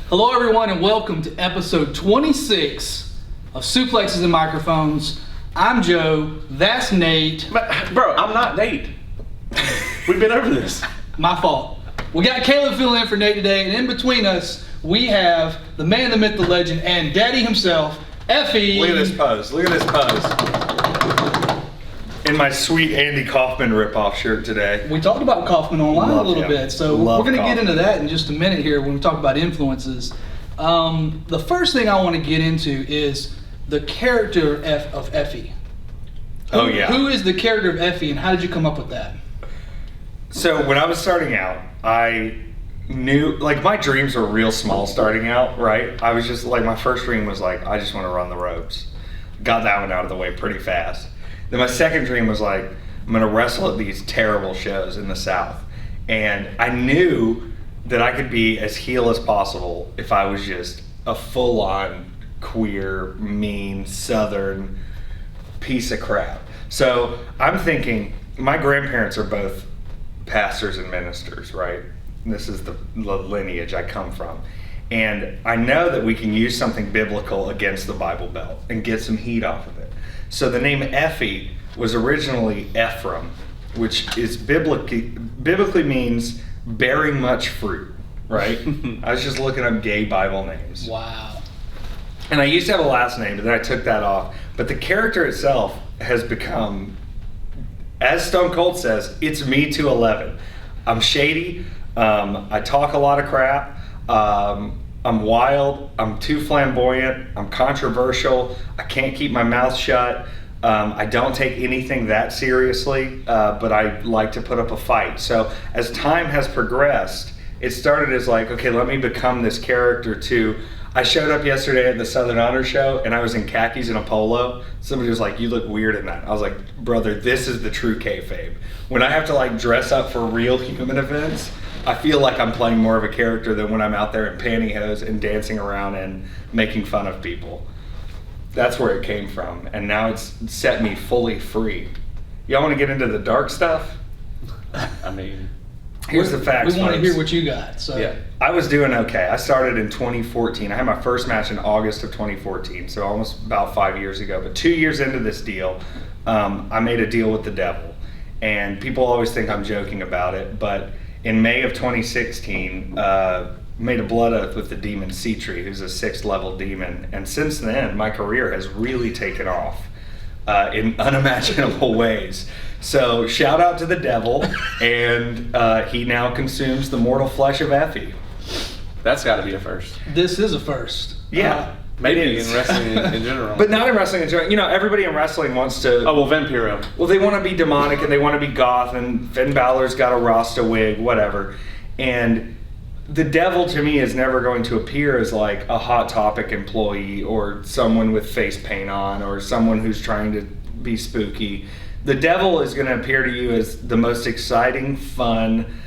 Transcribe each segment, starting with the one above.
Hello, everyone, and welcome to episode 26 of Suplexes and Microphones. I'm Joe. That's Nate. Bro, I'm not Nate. We've been over this. My fault. We got Caleb filling in for Nate today, and in between us, we have the man, the myth, the legend, and Daddy himself, Effy. Look at this pose. Look at this pose. In my sweet Andy Kaufman ripoff shirt today. We talked about Kaufman online a little bit, so we're going to get into that in just a minute here when we talk about influences. The first thing I want to get into is the character of Effy. Oh, yeah. Who is the character of Effy, and how did you come up with that? So when I was starting out, I knew, like, my dreams were real small starting out, right? I was just, like, my first dream was, like, I just want to run the ropes. Got that one out of the way pretty fast. Then my second dream was, like, I'm going to wrestle at these terrible shows in the South. And I knew that I could be as heel as possible if I was just a full-on queer, mean, Southern piece of crap. So I'm thinking, my grandparents are both pastors and ministers, right? This is the lineage I come from. And I know that we can use something biblical against the Bible Belt and get some heat off of it. So the name Effy was originally Ephraim, which is biblically means bearing much fruit, right? I was just looking up gay Bible names. Wow. And I used to have a last name, but then I took that off. But the character itself has become, as Stone Cold says, it's me to 11. I'm shady. I talk a lot of crap. I'm wild. I'm too flamboyant. I'm controversial. I can't keep my mouth shut. I don't take anything that seriously, but I like to put up a fight. So as time has progressed, it started as like, okay, let me become this character too. I showed up yesterday at the Southern Honor Show and I was in khakis and a polo. Somebody was like, you look weird in that. I was like, brother, this is the true kayfabe. When I have to like dress up for real human events, I feel like I'm playing more of a character than when I'm out there in pantyhose and dancing around and making fun of people. That's where it came from. And now it's set me fully free. Y'all want to get into the dark stuff? I mean, here's the facts, We want to folks. hear what you got. So yeah. I was doing okay. I started in 2014. I had my first match in August of 2014, so almost about 5 years ago. But 2 years into this deal, I made a deal with the devil. And people always think I'm joking about it, but in May of 2016, made a blood oath with the demon Cetri, who's a 6th level demon. And since then, my career has really taken off in unimaginable ways. So shout out to the devil, and he now consumes the mortal flesh of Effy. That's got to be a first. this is a first. Yeah. Maybe It is. in wrestling in general. But not in wrestling in general. You know, everybody in wrestling wants to... Oh, well, Vampiro. Well, they want to be demonic and they want to be goth, and Finn Balor's got a Rasta wig, whatever. And the devil to me is never going to appear as like a Hot Topic employee or someone with face paint on or someone who's trying to be spooky. The devil is going to appear to you as the most exciting, fun,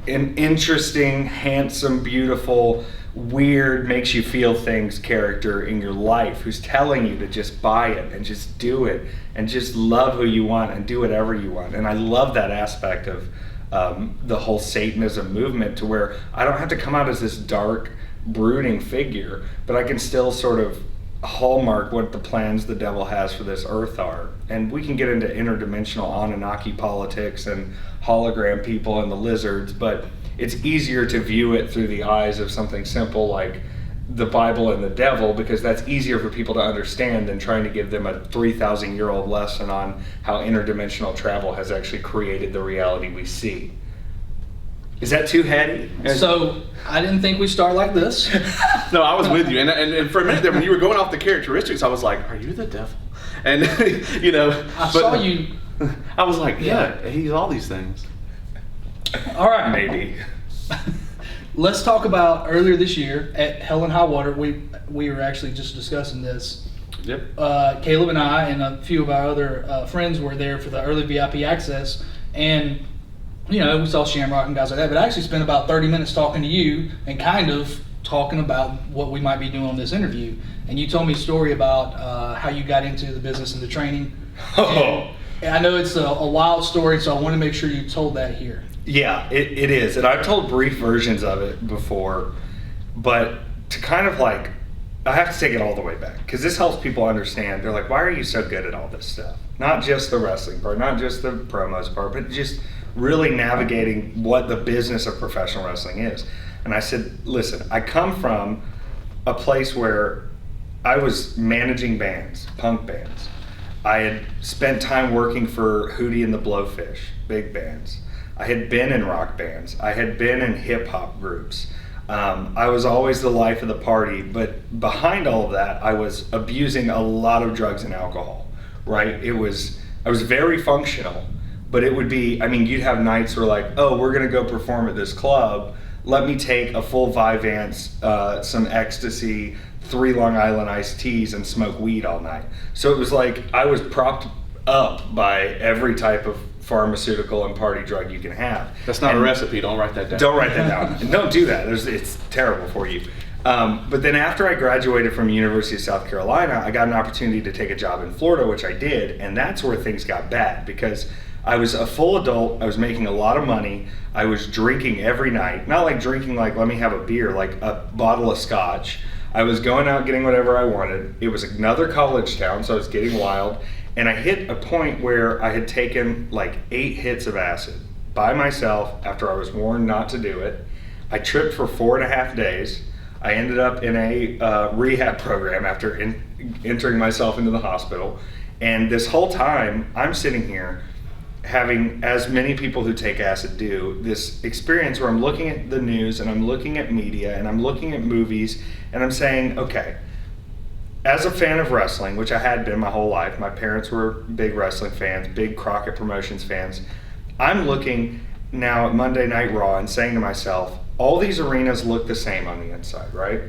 interesting, handsome, beautiful, weird, makes you feel things character in your life who's telling you to just buy it and just do it and just love who you want and do whatever you want. And I love that aspect of the whole Satanism movement, to where I don't have to come out as this dark, brooding figure, but I can still sort of hallmark what the plans the devil has for this earth are. And we can get into interdimensional Anunnaki politics and hologram people and the lizards, but it's easier to view it through the eyes of something simple like the Bible and the devil, because that's easier for people to understand than trying to give them a 3,000-year-old lesson on how interdimensional travel has actually created the reality we see. Is that too heady? So I didn't think we'd start like this. No, I was with you. And for a minute there, when you were going off the characteristics, I was like, are you the devil? And, you know. I saw you. I was like, yeah, he's all these things. All right. Maybe. Let's talk about earlier this year at Hell and High Water. We were actually just discussing this. Yep. Caleb and I and a few of our other friends were there for the early VIP access, and you know, we saw Shamrock and guys like that. But I actually spent about 30 minutes talking to you and kind of talking about what we might be doing on this interview. And you told me a story about how you got into the business and the training. Oh. And I know it's a wild story, so I want to make sure you told that here. Yeah, it is. And I've told brief versions of it before. But to kind of like, I have to take it all the way back because this helps people understand. They're like, why are you so good at all this stuff? Not just the wrestling part, not just the promos part, but just really navigating what the business of professional wrestling is. And I said, listen, I come from a place where I was managing bands, punk bands. I had spent time working for Hootie and the Blowfish, big bands. I had been in rock bands. I had been in hip hop groups. I was always the life of the party, but behind all of that, I was abusing a lot of drugs and alcohol, right? I was very functional, but it would be, I mean, you'd have nights where like, oh, we're gonna go perform at this club. Let me take a full Vyvanse, some ecstasy, 3 Long Island iced teas, and smoke weed all night. So it was like I was propped up by every type of pharmaceutical and party drug you can have. That's not a recipe. Don't write that down. Don't write that down. And don't do that. It's terrible for you. But then after I graduated from University of South Carolina, I got an opportunity to take a job in Florida, which I did, and that's where things got bad because I was a full adult. I was making a lot of money. I was drinking every night. Not like drinking like, let me have a beer, like a bottle of scotch. I was going out getting whatever I wanted. It was another college town, so I was getting wild. And I hit a point where I had taken like 8 hits of acid by myself after I was warned not to do it. I tripped for 4.5 days. I ended up in a rehab program after entering myself into the hospital. And this whole time, I'm sitting here having, as many people who take acid do, this experience where I'm looking at the news and I'm looking at media and I'm looking at movies and I'm saying, okay, as a fan of wrestling, which I had been my whole life, my parents were big wrestling fans, big Crockett Promotions fans, I'm looking now at Monday Night Raw and saying to myself, all these arenas look the same on the inside, right?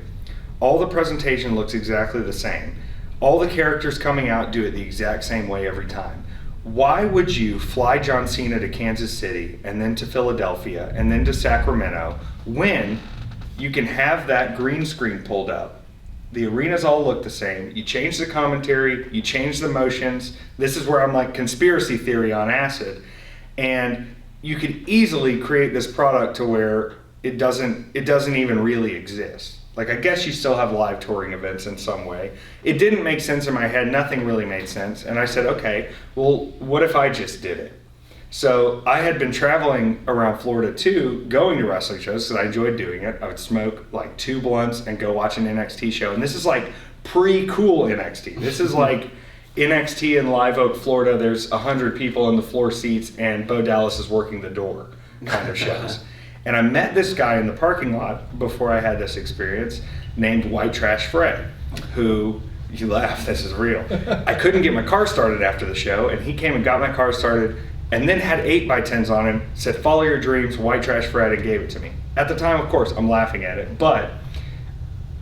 All the presentation looks exactly the same. All the characters coming out do it the exact same way every time. Why would you fly John Cena to Kansas City and then to Philadelphia and then to Sacramento when you can have that green screen pulled up? The arenas all look the same. You change the commentary, you change the motions. This is where I'm like conspiracy theory on acid. And you could easily create this product to where it doesn't even really exist. Like, I guess you still have live touring events in some way. It didn't make sense in my head. Nothing really made sense. And I said, okay, well, what if I just did it? So I had been traveling around Florida too, going to wrestling shows because I enjoyed doing it. I would smoke like 2 blunts and go watch an NXT show. And this is like pre-cool NXT. This is like NXT in Live Oak, Florida. There's 100 people in the floor seats and Bo Dallas is working the door kind of shows. And I met this guy in the parking lot before I had this experience named White Trash Fred, who, you laugh, this is real. I couldn't get my car started after the show, and he came and got my car started and then had 8x10s on him, said, follow your dreams, White Trash Fred, and gave it to me. At the time, of course, I'm laughing at it, but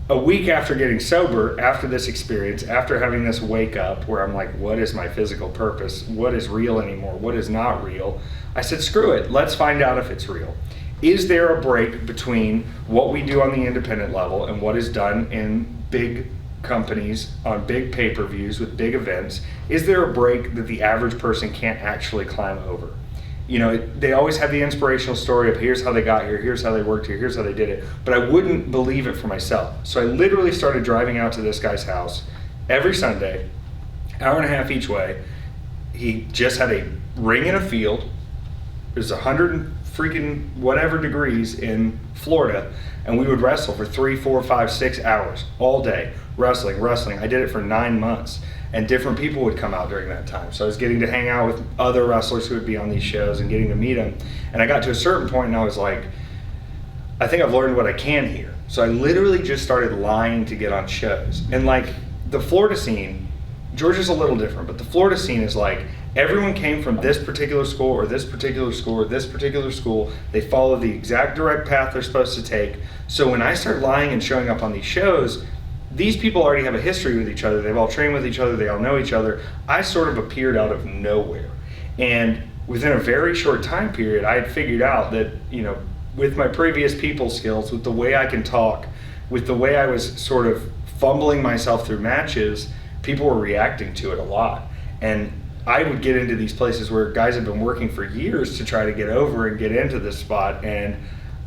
a week after getting sober, after this experience, after having this wake up where I'm like, what is my physical purpose? What is real anymore? What is not real? I said, screw it, let's find out if it's real. Is there a break between what we do on the independent level and what is done in big companies on big pay-per-views with big events? Is there a break that the average person can't actually climb over? You know, they always have the inspirational story of here's how they got here, here's how they worked here, here's how they did it, but I wouldn't believe it for myself. So I literally started driving out to this guy's house every Sunday, hour and a half each way. He just had a ring in a field. It was 100 freaking whatever degrees in Florida, and we would wrestle for 3, 4, 5, 6 hours all day, wrestling. I did it for 9 months, and different people would come out during that time. So I was getting to hang out with other wrestlers who would be on these shows and getting to meet them. And I got to a certain point and I was like, I think I've learned what I can here. So I literally just started lying to get on shows. And like the Florida scene, Georgia's a little different, but the Florida scene is like, everyone came from this particular school or this particular school or this particular school. They follow the exact direct path they're supposed to take. So when I start lying and showing up on these shows, these people already have a history with each other. They've all trained with each other. They all know each other. I sort of appeared out of nowhere. And within a very short time period, I had figured out that, you know, with my previous people skills, with the way I can talk, with the way I was sort of fumbling myself through matches, people were reacting to it a lot. And I would get into these places where guys have been working for years to try to get over and get into this spot, and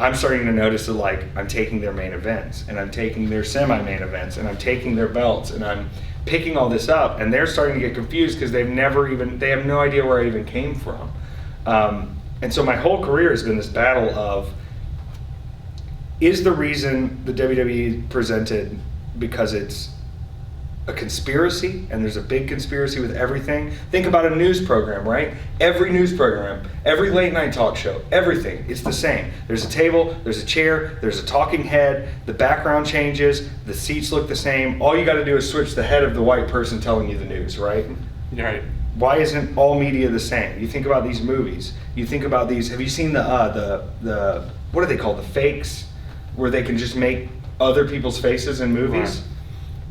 I'm starting to notice that like I'm taking their main events and I'm taking their semi-main events and I'm taking their belts and I'm picking all this up, and they're starting to get confused because they have no idea where I even came from. And so my whole career has been this battle of, is the reason the WWE presented because it's a conspiracy and there's a big conspiracy with everything? Think about a news program, right? Every news program, every late night talk show, everything, it's the same. There's a table, there's a chair, there's a talking head, the background changes, the seats look the same. All you got to do is switch the head of the white person telling you the news, right? Right. Why isn't all media the same? You think about these movies. You think about these. Have you seen the what are they called? The fakes, where they can just make other people's faces in movies. Right.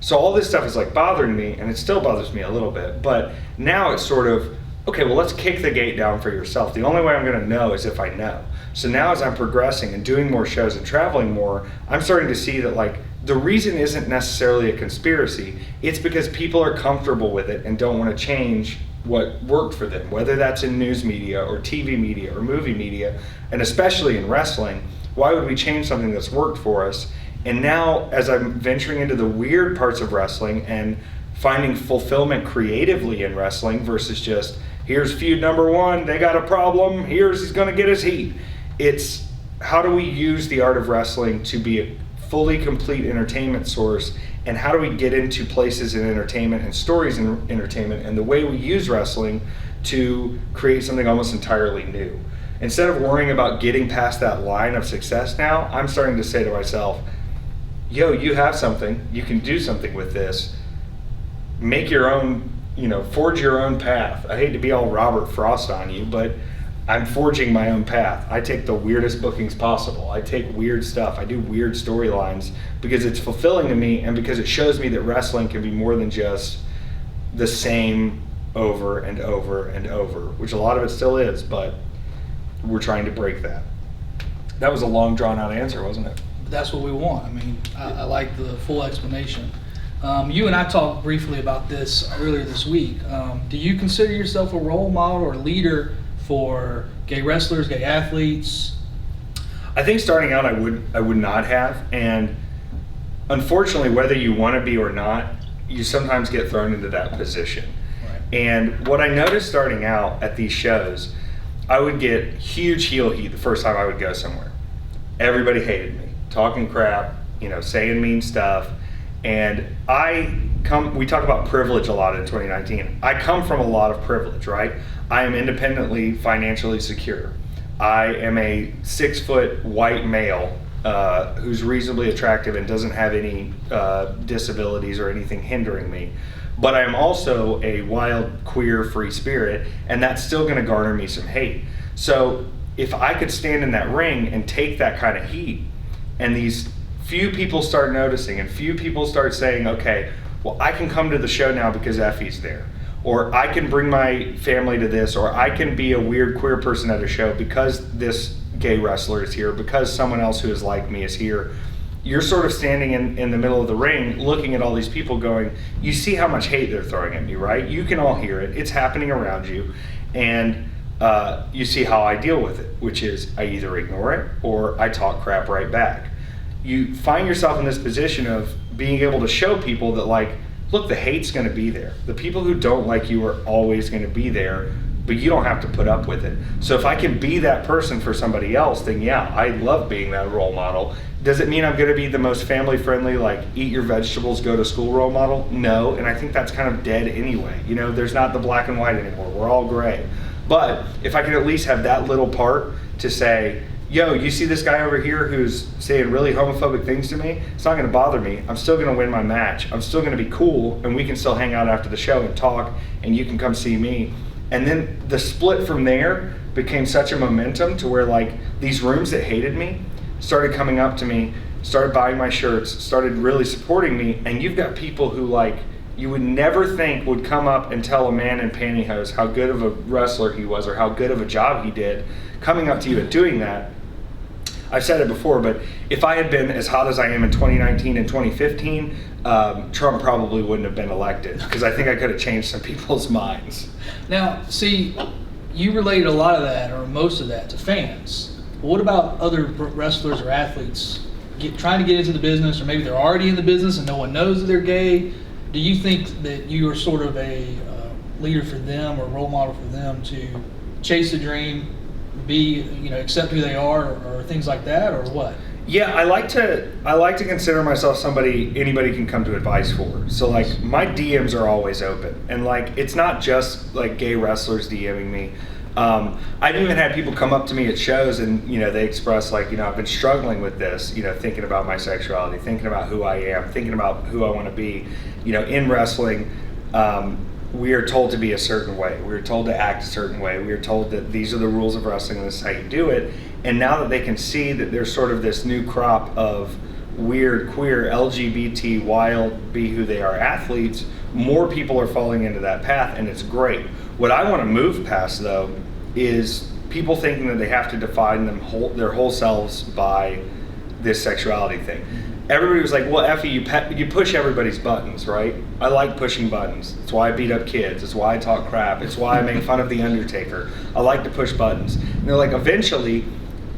So all this stuff is like bothering me, and it still bothers me a little bit. But now it's sort of, okay, well, let's kick the gate down for yourself. The only way I'm going to know is if I know. So now as I'm progressing and doing more shows and traveling more, I'm starting to see that like the reason isn't necessarily a conspiracy. It's because people are comfortable with it and don't want to change what worked for them, whether that's in news media or TV media or movie media, and especially in wrestling. Why would we change something that's worked for us? And now, as I'm venturing into the weird parts of wrestling and finding fulfillment creatively in wrestling versus just, here's feud number one, they got a problem, he's gonna get his heat. It's, how do we use the art of wrestling to be a fully complete entertainment source, and how do we get into places in entertainment and stories in entertainment, and the way we use wrestling to create something almost entirely new. Instead of worrying about getting past that line of success now, I'm starting to say to myself, yo, you have something, you can do something with this, make your own, forge your own path. I hate to be all Robert Frost on you, but I'm forging my own path. I take the weirdest bookings possible. I take weird stuff. I do weird storylines because it's fulfilling to me and because it shows me that wrestling can be more than just the same over and over and over, which a lot of it still is, but we're trying to break that. That was a long drawn out answer, wasn't it? That's what we want. I mean, I like the full explanation. You and I talked briefly about this earlier this week. Do you consider yourself a role model or leader for gay wrestlers, gay athletes? I think starting out I would not have, and unfortunately, whether you want to be or not, you sometimes get thrown into that position. Right. And what I noticed starting out at these shows, I would get huge heel heat the first time I would go somewhere. Everybody hated me, talking crap, saying mean stuff. And we talk about privilege a lot in 2019. I come from a lot of privilege, right? I am independently financially secure. I am a 6-foot white male who's reasonably attractive and doesn't have any disabilities or anything hindering me. But I'm also a wild, queer, free spirit, and that's still gonna garner me some hate. So if I could stand in that ring and take that kind of heat, and these few people start noticing and few people start saying, okay, well, I can come to the show now because Effy's there, or I can bring my family to this, or I can be a weird queer person at a show because this gay wrestler is here, because someone else who is like me is here. You're sort of standing in the middle of the ring looking at all these people going, you see how much hate they're throwing at me, right? You can all hear it. It's happening around you. And you see how I deal with it, which is I either ignore it or I talk crap right back. You find yourself in this position of being able to show people that, like, look, the hate's going to be there. The people who don't like you are always going to be there, but you don't have to put up with it. So if I can be that person for somebody else, then yeah, I love being that role model. Does it mean I'm going to be the most family-friendly, like, eat your vegetables, go to school role model? No, and I think that's kind of dead anyway. There's not the black and white anymore. We're all gray. But if I can at least have that little part to say, yo, you see this guy over here who's saying really homophobic things to me? It's not going to bother me. I'm still going to win my match. I'm still going to be cool, and we can still hang out after the show and talk, and you can come see me. And then the split from there became such a momentum to where, like, these rooms that hated me started coming up to me, started buying my shirts, started really supporting me, and you've got people who, like, you would never think would come up and tell a man in pantyhose how good of a wrestler he was or how good of a job he did, coming up to you and doing that. I've said it before, but if I had been as hot as I am in 2019 and 2015, Trump probably wouldn't have been elected, because I think I could have changed some people's minds. Now, see, you related a lot of that, or most of that, to fans. But what about other wrestlers or athletes trying to get into the business, or maybe they're already in the business and no one knows that they're gay? Do you think that you are sort of a leader for them or role model for them to chase a dream, accept who they are, or things like that, or what? Yeah, I like to consider myself somebody anybody can come to advice for. So like my DMs are always open, and like it's not just like gay wrestlers DMing me. I've even had people come up to me at shows and they express like I've been struggling with this, thinking about my sexuality, thinking about who I am, thinking about who I want to be. In wrestling, we are told to be a certain way. We are told to act a certain way. We are told that these are the rules of wrestling and this is how you do it. And now that they can see that there's sort of this new crop of weird, queer, LGBT, wild, be who they are athletes, more people are falling into that path, and it's great. What I want to move past, though, is people thinking that they have to define their whole selves by this sexuality thing. Everybody was like, well, Effy, you push everybody's buttons, right? I like pushing buttons. It's why I beat up kids. It's why I talk crap. It's why I make fun of The Undertaker. I like to push buttons. And they're like, eventually,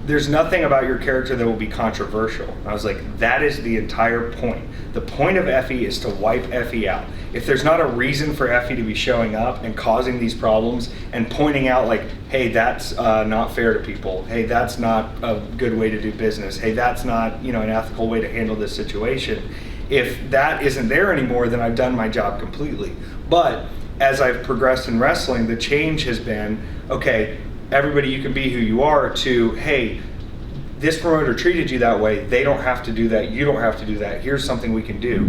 there's nothing about your character that will be controversial. And I was like, that is the entire point. The point of Effy is to wipe Effy out. If there's not a reason for Effy to be showing up and causing these problems and pointing out like, hey, that's not fair to people. Hey, that's not a good way to do business. Hey, that's not an ethical way to handle this situation. If that isn't there anymore, then I've done my job completely. But as I've progressed in wrestling, the change has been, okay, everybody, you can be who you are, to, hey, this promoter treated you that way, they don't have to do that, you don't have to do that, here's something we can do.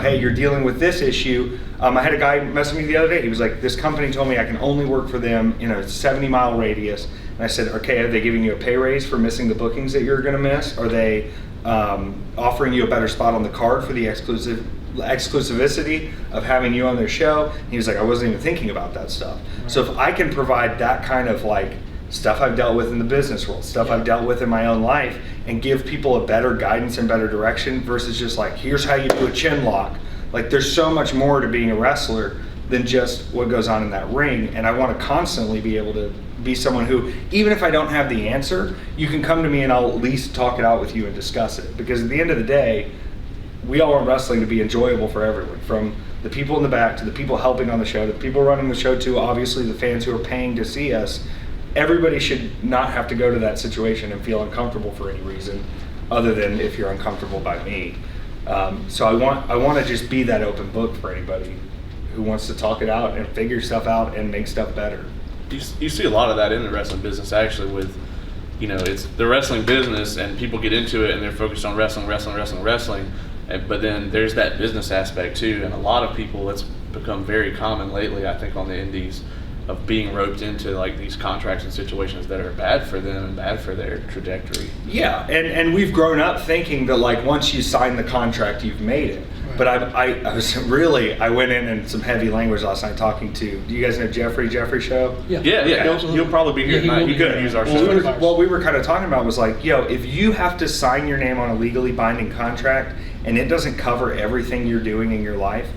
Hey, you're dealing with this issue. I had a guy message me the other day, he was like, this company told me I can only work for them in a 70-mile radius. And I said, okay, are they giving you a pay raise for missing the bookings that you're gonna miss? Are they offering you a better spot on the card for the exclusivity of having you on their show? And he was like, I wasn't even thinking about that stuff. Right. So if I can provide that kind of like stuff I've dealt with in the business world, stuff I've dealt with in my own life, and give people a better guidance and better direction versus just like, here's how you do a chin lock. Like there's so much more to being a wrestler than just what goes on in that ring. And I want to constantly be able to be someone who, even if I don't have the answer, you can come to me and I'll at least talk it out with you and discuss it. Because at the end of the day, we all want wrestling to be enjoyable for everyone, from the people in the back to the people helping on the show to the people running the show to obviously the fans who are paying to see us. Everybody should not have to go to that situation and feel uncomfortable for any reason other than if you're uncomfortable by me. So I want to just be that open book for anybody who wants to talk it out and figure stuff out and make stuff better. You see a lot of that in the wrestling business, actually, with it's the wrestling business and people get into it and they're focused on wrestling, but then there's that business aspect too, and a lot of people, it's become very common lately, I think, on the indies, of being roped into like these contracts and situations that are bad for them and bad for their trajectory. Yeah, and we've grown up thinking that like once you sign the contract, you've made it. Right. But I went in some heavy language last night talking to, do you guys know Jeffrey Show? Yeah. He'll probably be here tonight. He could use our show. What we were kind of talking about was like, if you have to sign your name on a legally binding contract and it doesn't cover everything you're doing in your life,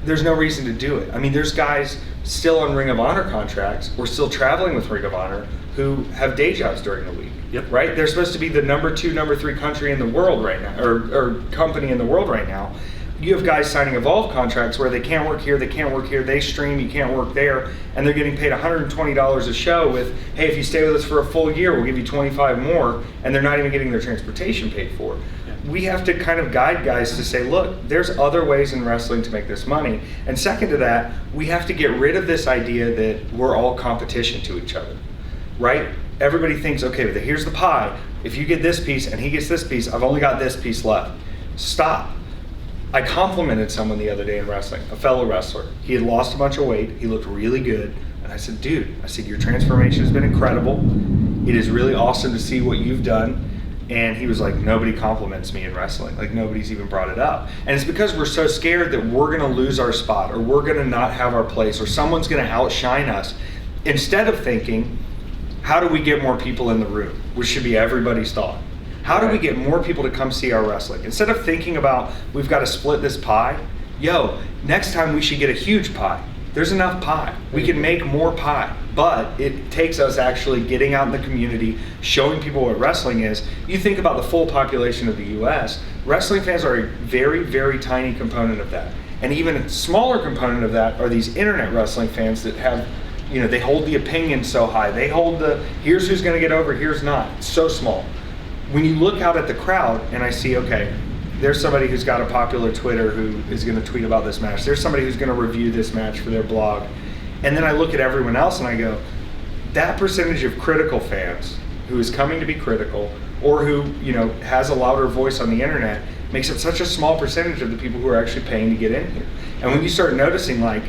there's no reason to do it. I mean, there's guys still on Ring of Honor contracts or still traveling with Ring of Honor who have day jobs during the week. Yep. Right? They're supposed to be the number 2, number 3 country in the world right now, or company in the world right now. You have guys signing Evolve contracts where they can't work here, they stream, you can't work there, and they're getting paid $120 a show with, hey, if you stay with us for a full year, we'll give you 25 more, and they're not even getting their transportation paid for. We have to kind of guide guys to say, look, there's other ways in wrestling to make this money. And second to that, we have to get rid of this idea that we're all competition to each other, right? Everybody thinks, okay, here's the pie. If you get this piece and he gets this piece, I've only got this piece left. Stop. I complimented someone the other day in wrestling, a fellow wrestler. He had lost a bunch of weight. He looked really good. And I said, dude, your transformation has been incredible. It is really awesome to see what you've done. And he was like, nobody compliments me in wrestling. Like, nobody's even brought it up. And it's because we're so scared that we're going to lose our spot, or we're going to not have our place, or someone's going to outshine us. Instead of thinking, how do we get more people in the room? Which should be everybody's thought. How do we get more people to come see our wrestling? Instead of thinking about, we've got to split this pie, next time we should get a huge pie. there's enough pie. We can make more pie, but it takes us actually getting out in the community, showing people what wrestling is. You think about the full population of the US, wrestling fans are a very, very tiny component of that. And even a smaller component of that are these internet wrestling fans that have, they hold the opinion so high. They hold the, here's who's gonna get over, here's not. It's so small. When you look out at the crowd and I see, okay, there's somebody who's got a popular Twitter who is going to tweet about this match. There's somebody who's going to review this match for their blog. And then I look at everyone else and I go, that percentage of critical fans who is coming to be critical or who, has a louder voice on the internet makes up such a small percentage of the people who are actually paying to get in here. And when you start noticing like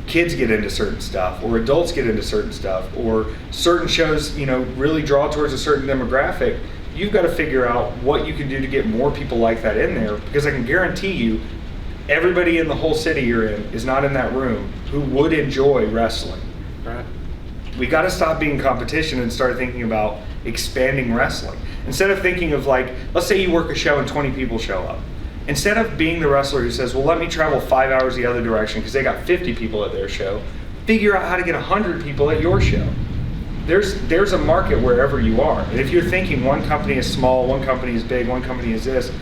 kids get into certain stuff or adults get into certain stuff or certain shows, really draw towards a certain demographic, you've got to figure out what you can do to get more people like that in there, because I can guarantee you everybody in the whole city you're in is not in that room who would enjoy wrestling. Right. We got to stop being competition and start thinking about expanding wrestling. Instead of thinking of like, let's say you work a show and 20 people show up. Instead of being the wrestler who says, well, let me travel 5 hours the other direction because they got 50 people at their show, figure out how to get 100 people at your show. There's a market wherever you are. And if you're thinking one company is small, one company is big, one company is this,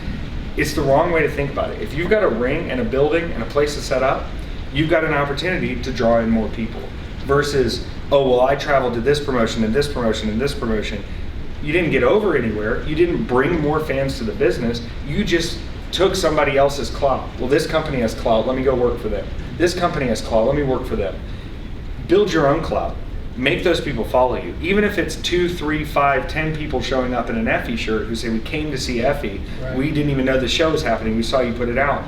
it's the wrong way to think about it. If you've got a ring and a building and a place to set up, you've got an opportunity to draw in more people. Versus, oh, well, I traveled to this promotion and this promotion and this promotion. You didn't get over anywhere. You didn't bring more fans to the business. You just took somebody else's clout. Well, this company has clout. Let me go work for them. This company has clout. Let me work for them. Build your own clout. Make those people follow you. Even if it's 2, 3, 5, 10 people showing up in an Effy shirt who say, we came to see Effy. Right. We didn't even know the show was happening. We saw you put it out.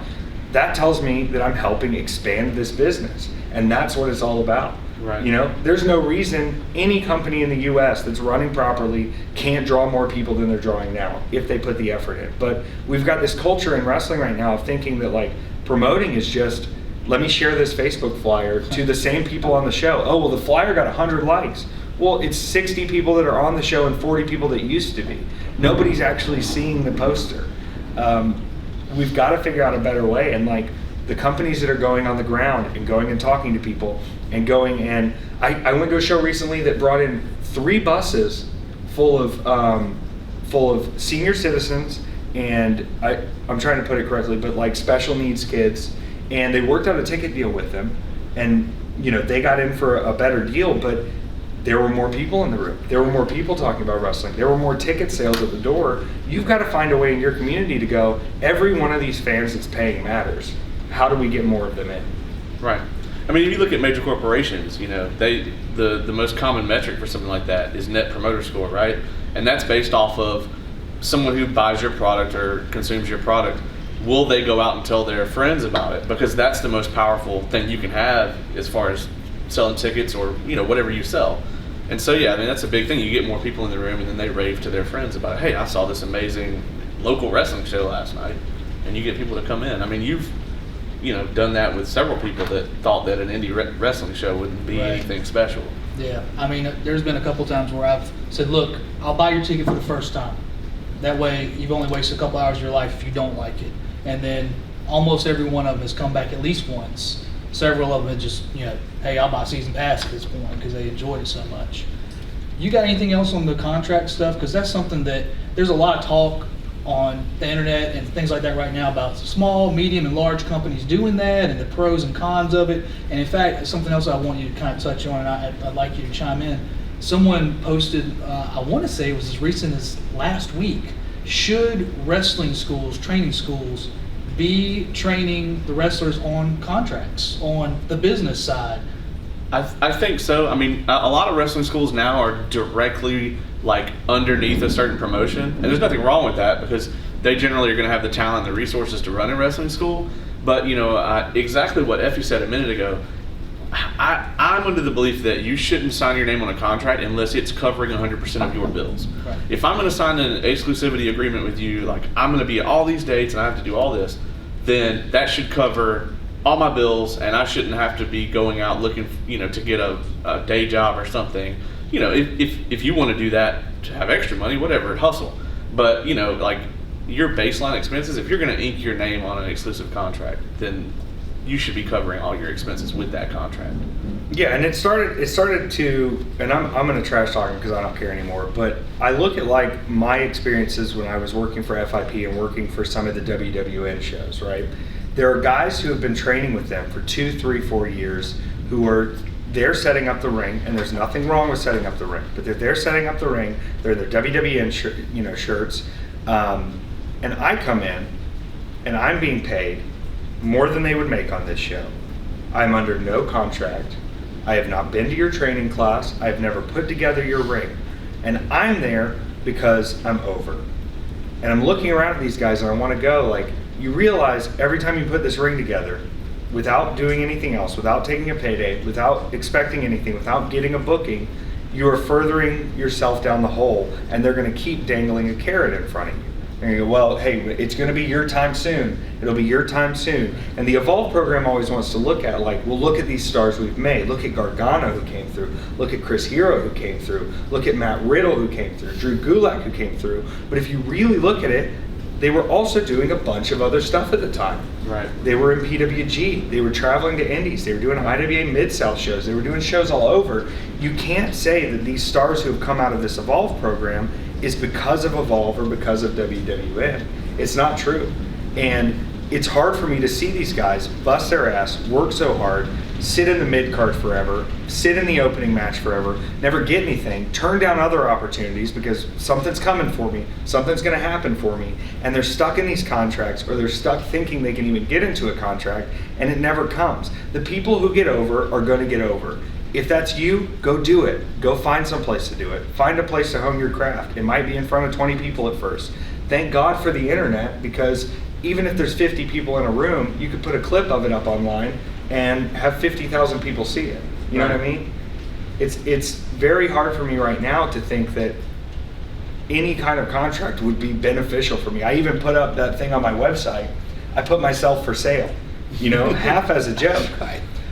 That tells me that I'm helping expand this business. And that's what it's all about. Right. There's no reason any company in the US that's running properly can't draw more people than they're drawing now if they put the effort in. But we've got this culture in wrestling right now of thinking that like promoting is just, let me share this Facebook flyer to the same people on the show. Oh, well, the flyer got 100 likes. Well, it's 60 people that are on the show and 40 people that used to be. Nobody's actually seeing the poster. We've got to figure out a better way. And like the companies that are going on the ground and going and talking to people and going and I went to a show recently that brought in 3 buses full of senior citizens and I'm trying to put it correctly, but like special needs kids. And they worked out a ticket deal with them, and they got in for a better deal, but there were more people in the room. There were more people talking about wrestling. There were more ticket sales at the door. You've got to find a way in your community to go, every one of these fans that's paying matters. How do we get more of them in? Right. I mean, if you look at major corporations, the most common metric for something like that is net promoter score, right? And that's based off of someone who buys your product or consumes your product. Will they go out and tell their friends about it? Because that's the most powerful thing you can have as far as selling tickets or whatever you sell. And so yeah, I mean that's a big thing. You get more people in the room and then they rave to their friends about it. Hey, I saw this amazing local wrestling show last night, and you get people to come in. I mean you've done that with several people that thought that an indie wrestling show wouldn't be anything special. Yeah, I mean there's been a couple times where I've said, look, I'll buy your ticket for the first time. That way you've only wasted a couple hours of your life if you don't like it. And then almost every one of them has come back at least once. Several of them just, hey, I'll buy season pass at this point because they enjoyed it so much. You got anything else on the contract stuff? Because that's something that there's a lot of talk on the internet and things like that right now about small, medium, and large companies doing that and the pros and cons of it. And in fact, something else I want you to kind of touch on, and I'd like you to chime in. Someone posted, I want to say it was as recent as last week, should wrestling schools, training schools, be training the wrestlers on contracts, on the business side? I think so. I mean, a lot of wrestling schools now are directly like underneath a certain promotion, and there's nothing wrong with that because they generally are going to have the talent and the resources to run a wrestling school. But exactly what Effy said a minute ago, I'm under the belief that you shouldn't sign your name on a contract unless it's covering 100% of your bills. Right. If I'm going to sign an exclusivity agreement with you, like I'm going to be at all these dates and I have to do all this, then that should cover all my bills, and I shouldn't have to be going out looking, to get a day job or something. If you want to do that to have extra money, whatever, hustle. But like your baseline expenses, if you're going to ink your name on an exclusive contract, then you should be covering all your expenses with that contract. Yeah, and it started to, and I'm going to trash talk because I don't care anymore, but I look at like my experiences when I was working for FIP and working for some of the WWN shows, right? There are guys who have been training with them for 2, 3, 4 years who are they're setting up the ring, and there's nothing wrong with setting up the ring, but they're setting up the ring, they're in their WWN shirts, and I come in and I'm being paid more than they would make on this show. I'm under no contract. I have not been to your training class. I've never put together your ring. And I'm there because I'm over. And I'm looking around at these guys and I want to go, like, you realize every time you put this ring together, without doing anything else, without taking a payday, without expecting anything, without getting a booking, you are furthering yourself down the hole, and they're going to keep dangling a carrot in front of you. And you go, well, hey, it's going to be your time soon. It'll be your time soon. And the Evolve program always wants to look at, like, well, look at these stars we've made. Look at Gargano, who came through. Look at Chris Hero, who came through. Look at Matt Riddle, who came through. Drew Gulak, who came through. But if you really look at it, they were also doing a bunch of other stuff at the time. Right. They were in PWG. They were traveling to Indies. They were doing IWA Mid-South shows. They were doing shows all over. You can't say that these stars who have come out of this Evolve program is because of Evolve or because of WWN. It's not true. And it's hard for me to see these guys bust their ass, work so hard, sit in the mid-card forever, sit in the opening match forever, never get anything, turn down other opportunities because something's coming for me, something's going to happen for me, and they're stuck in these contracts, or they're stuck thinking they can even get into a contract, and it never comes. The people who get over are going to get over. If that's you, go do it. Go find some place to do it. Find a place to hone your craft. It might be in front of 20 people at first. Thank God for the internet, because even if there's 50 people in a room, you could put a clip of it up online and have 50,000 people see it. You know what I mean? It's very hard for me right now to think that any kind of contract would be beneficial for me. I even put up that thing on my website. I put myself for sale, half as a joke.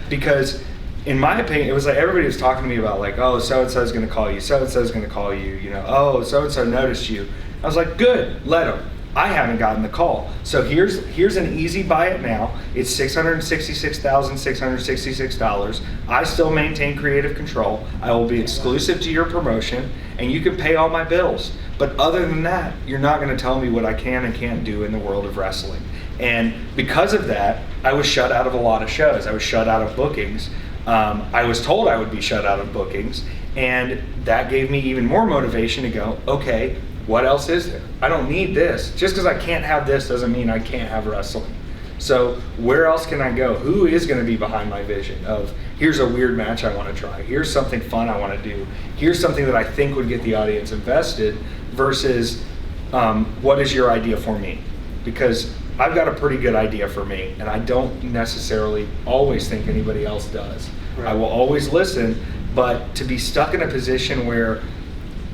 Because in my opinion, it was like everybody was talking to me about, like, oh, so-and-so is going to call you, so-and-so is going to call you, oh, so-and-so noticed you. I was like, good, let them. I haven't gotten the call. So here's an easy buy it now. It's $666,666. I still maintain creative control. I will be exclusive to your promotion, and you can pay all my bills. But other than that, you're not going to tell me what I can and can't do in the world of wrestling. And because of that, I was shut out of a lot of shows. I was shut out of bookings. I was told I would be shut out of bookings, and that gave me even more motivation to go, okay, what else is there? I don't need this. Just because I can't have this doesn't mean I can't have wrestling. So where else can I go? Who is going to be behind my vision of, here's a weird match I want to try. Here's something fun I want to do. Here's something that I think would get the audience invested versus what is your idea for me? Because I've got a pretty good idea for me, and I don't necessarily always think anybody else does. Right. I will always listen, but to be stuck in a position where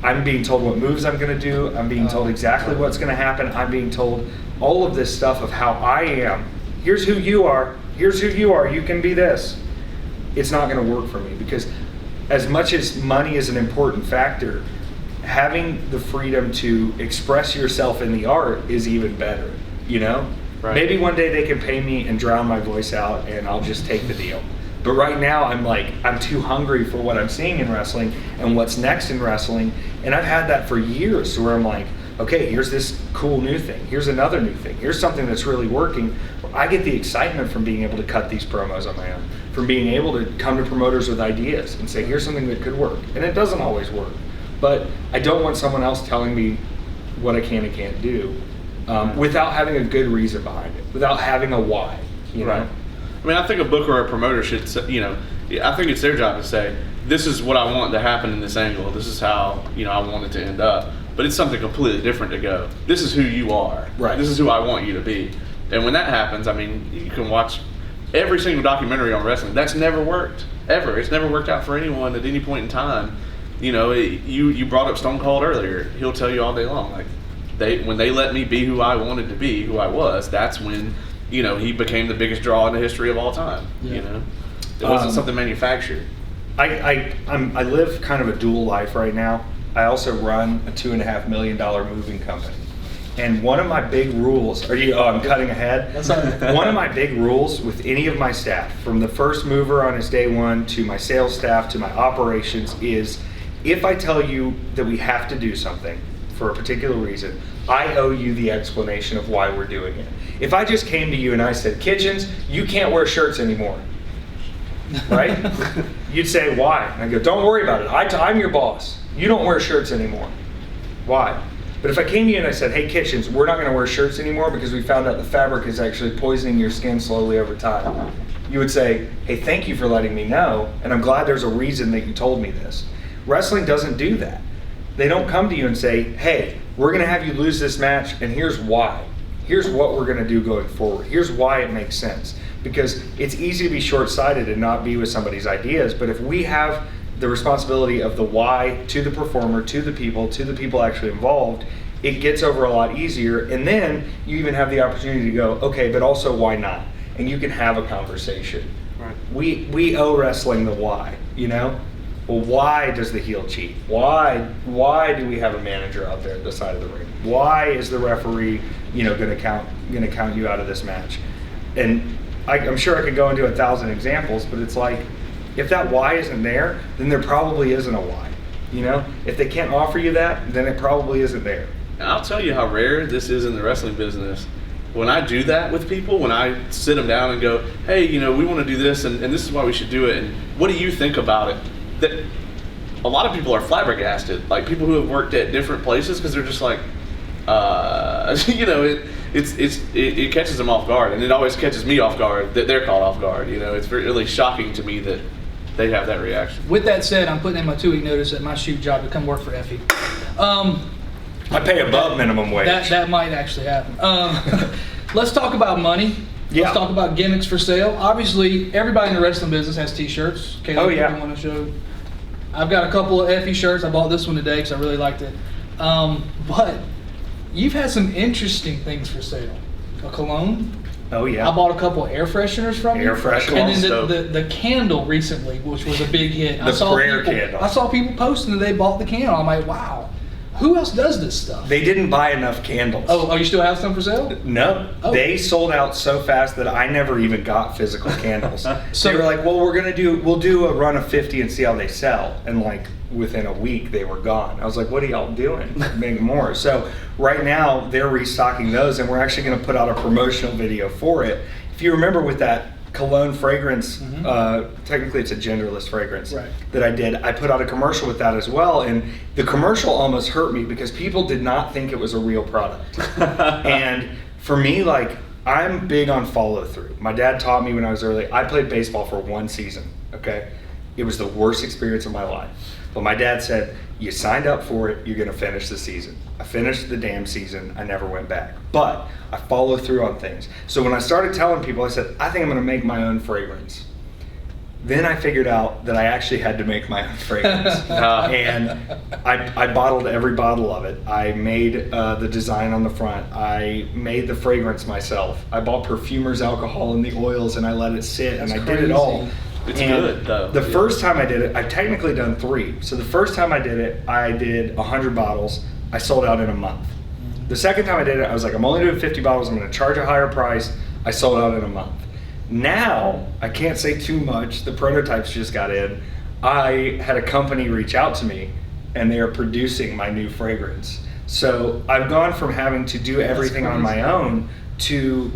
I'm being told what moves I'm going to do, I'm being told exactly what's going to happen, I'm being told all of this stuff of how I am. Here's who you are, you can be this. It's not going to work for me, because as much as money is an important factor, having the freedom to express yourself in the art is even better, Right. Maybe one day they can pay me and drown my voice out and I'll just take the deal. But right now I'm too hungry for what I'm seeing in wrestling and what's next in wrestling. And I've had that for years, where I'm like, okay, here's this cool new thing. Here's another new thing. Here's something that's really working. I get the excitement from being able to cut these promos on my own, from being able to come to promoters with ideas and say, here's something that could work. And it doesn't always work. But I don't want someone else telling me what I can and can't do without having a good reason behind it, without having a why, Right. I mean, I think a booker or a promoter should, I think it's their job to say, this is what I want to happen in this angle. This is how, I want it to end up. But it's something completely different to go, this is who you are. Right. This is who I want you to be. And when that happens, I mean, you can watch every single documentary on wrestling. That's never worked, ever. It's never worked out for anyone at any point in time. You brought up Stone Cold earlier. He'll tell you all day long, like, when they let me be who I wanted to be, who I was, that's when, he became the biggest draw in the history of all time. Yeah. It wasn't something manufactured. I live kind of a dual life right now. I also run a $2.5 million moving company, And one of my big rules, I'm cutting ahead. That's all right. One of my big rules with any of my staff, from the first mover on his day one to my sales staff to my operations, is if I tell you that we have to do something for a particular reason, I owe you the explanation of why we're doing it. If I just came to you and I said, Kitchens, you can't wear shirts anymore, right? You'd say, why? And I go, don't worry about it. I'm your boss. You don't wear shirts anymore. Why? But if I came to you and I said, hey, Kitchens, we're not going to wear shirts anymore because we found out the fabric is actually poisoning your skin slowly over time, you would say, hey, thank you for letting me know, and I'm glad there's a reason that you told me this. Wrestling doesn't do that. They don't come to you and say, hey, we're going to have you lose this match, and here's why. Here's what we're going to do going forward. Here's why it makes sense. Because it's easy to be short-sighted and not be with somebody's ideas, but if we have the responsibility of the why to the performer, to the people actually involved, it gets over a lot easier. And then you even have the opportunity to go, okay, but also why not? And you can have a conversation. Right. We owe wrestling the why, you know? Well, why does the heel cheat? Why do we have a manager out there at the side of the ring? Why is the referee, going to count you out of this match? And I'm sure I could go into 1,000 examples, but it's like, if that why isn't there, then there probably isn't a why. If they can't offer you that, then it probably isn't there. And I'll tell you how rare this is in the wrestling business. When I do that with people, when I sit them down and go, hey, we want to do this, and this is why we should do it, and what do you think about it? That a lot of people are flabbergasted, like people who have worked at different places, because they're just like, it catches them off guard, and it always catches me off guard that they're caught off guard. It's really shocking to me that they have that reaction. With that said, I'm putting in my 2-week notice at my shoot job to come work for Effy. I pay above minimum wage. That might actually happen. Let's talk about money. Yeah. Let's talk about gimmicks for sale. Obviously, everybody in the wrestling business has T-shirts. Caleb, Oh, yeah. you want to show? I've got a couple of Effy shirts. I bought this one today because I really liked it. But you've had some interesting things for sale. A cologne. Oh, yeah. I bought a couple of air fresheners from you. Air fresheners. And then the candle recently, which was a big hit. The prayer candle. I saw people posting that they bought the candle. I'm like, wow. Who else does this stuff? They didn't buy enough candles. Oh, you still have some for sale? No, They sold out so fast that I never even got physical candles. So they were like, well, we'll do a run of 50 and see how they sell. And like within a week they were gone. I was like, what are y'all doing? Make more. So right now they're restocking those, and we're actually going to put out a promotional video for it. If you remember with that cologne fragrance, technically it's a genderless fragrance, right, that I did, I put out a commercial with that as well, and the commercial almost hurt me because people did not think it was a real product. And for me, like, I'm big on follow through. My dad taught me when I was early. I played baseball for 1 season, okay? It was the worst experience of my life. But my dad said, you signed up for it, you're gonna finish the season. I finished the damn season, I never went back. But I follow through on things. So when I started telling people, I said, I think I'm gonna make my own fragrance. Then I figured out that I actually had to make my own fragrance. And I bottled every bottle of it. I made the design on the front. I made the fragrance myself. I bought perfumer's alcohol and the oils, and I let it sit, and I did it all. It's and good, though. The first time I did it, I've technically done 3. So the first time I did it, I did 100 bottles. I sold out in a month. The second time I did it, I was like, I'm only doing 50 bottles. I'm going to charge a higher price. I sold out in a month. Now, I can't say too much. The prototypes just got in. I had a company reach out to me, and they are producing my new fragrance. So I've gone from having to do everything on my own to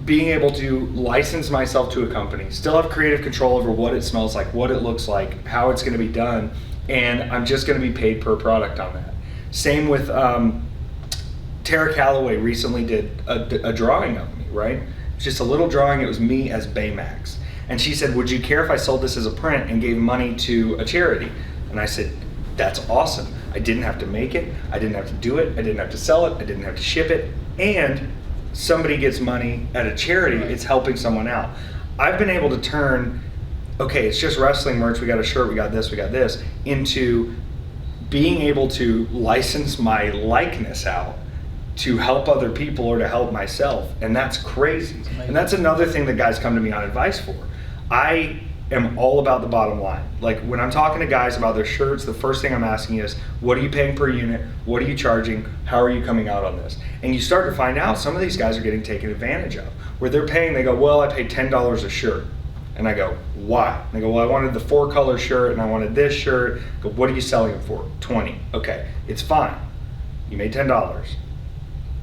being able to license myself to a company, still have creative control over what it smells like, what it looks like, how it's going to be done, and I'm just going to be paid per product on that. Same with Tara Calloway recently did a drawing of me, right? Just a little drawing. It was me as Baymax. And she said, would you care if I sold this as a print and gave money to a charity? And I said, that's awesome. I didn't have to make it. I didn't have to do it. I didn't have to sell it. I didn't have to ship it. And somebody gets money at a charity. It's helping someone out. I've been able to turn, okay, it's just wrestling merch. We got a shirt. We got this, into being able to license my likeness out to help other people or to help myself, and that's crazy. And that's another thing that guys come to me on advice for. I am all about the bottom line. Like when I'm talking to guys about their shirts, the first thing I'm asking is, what are you paying per unit? What are you charging? How are you coming out on this? And you start to find out some of these guys are getting taken advantage of. Where they're paying, they go, well, I paid $10 a shirt. And I go, why? And they go, well, I wanted the 4-color shirt and I wanted this shirt. I go, what are you selling it for? 20. Okay, it's fine. You made $10.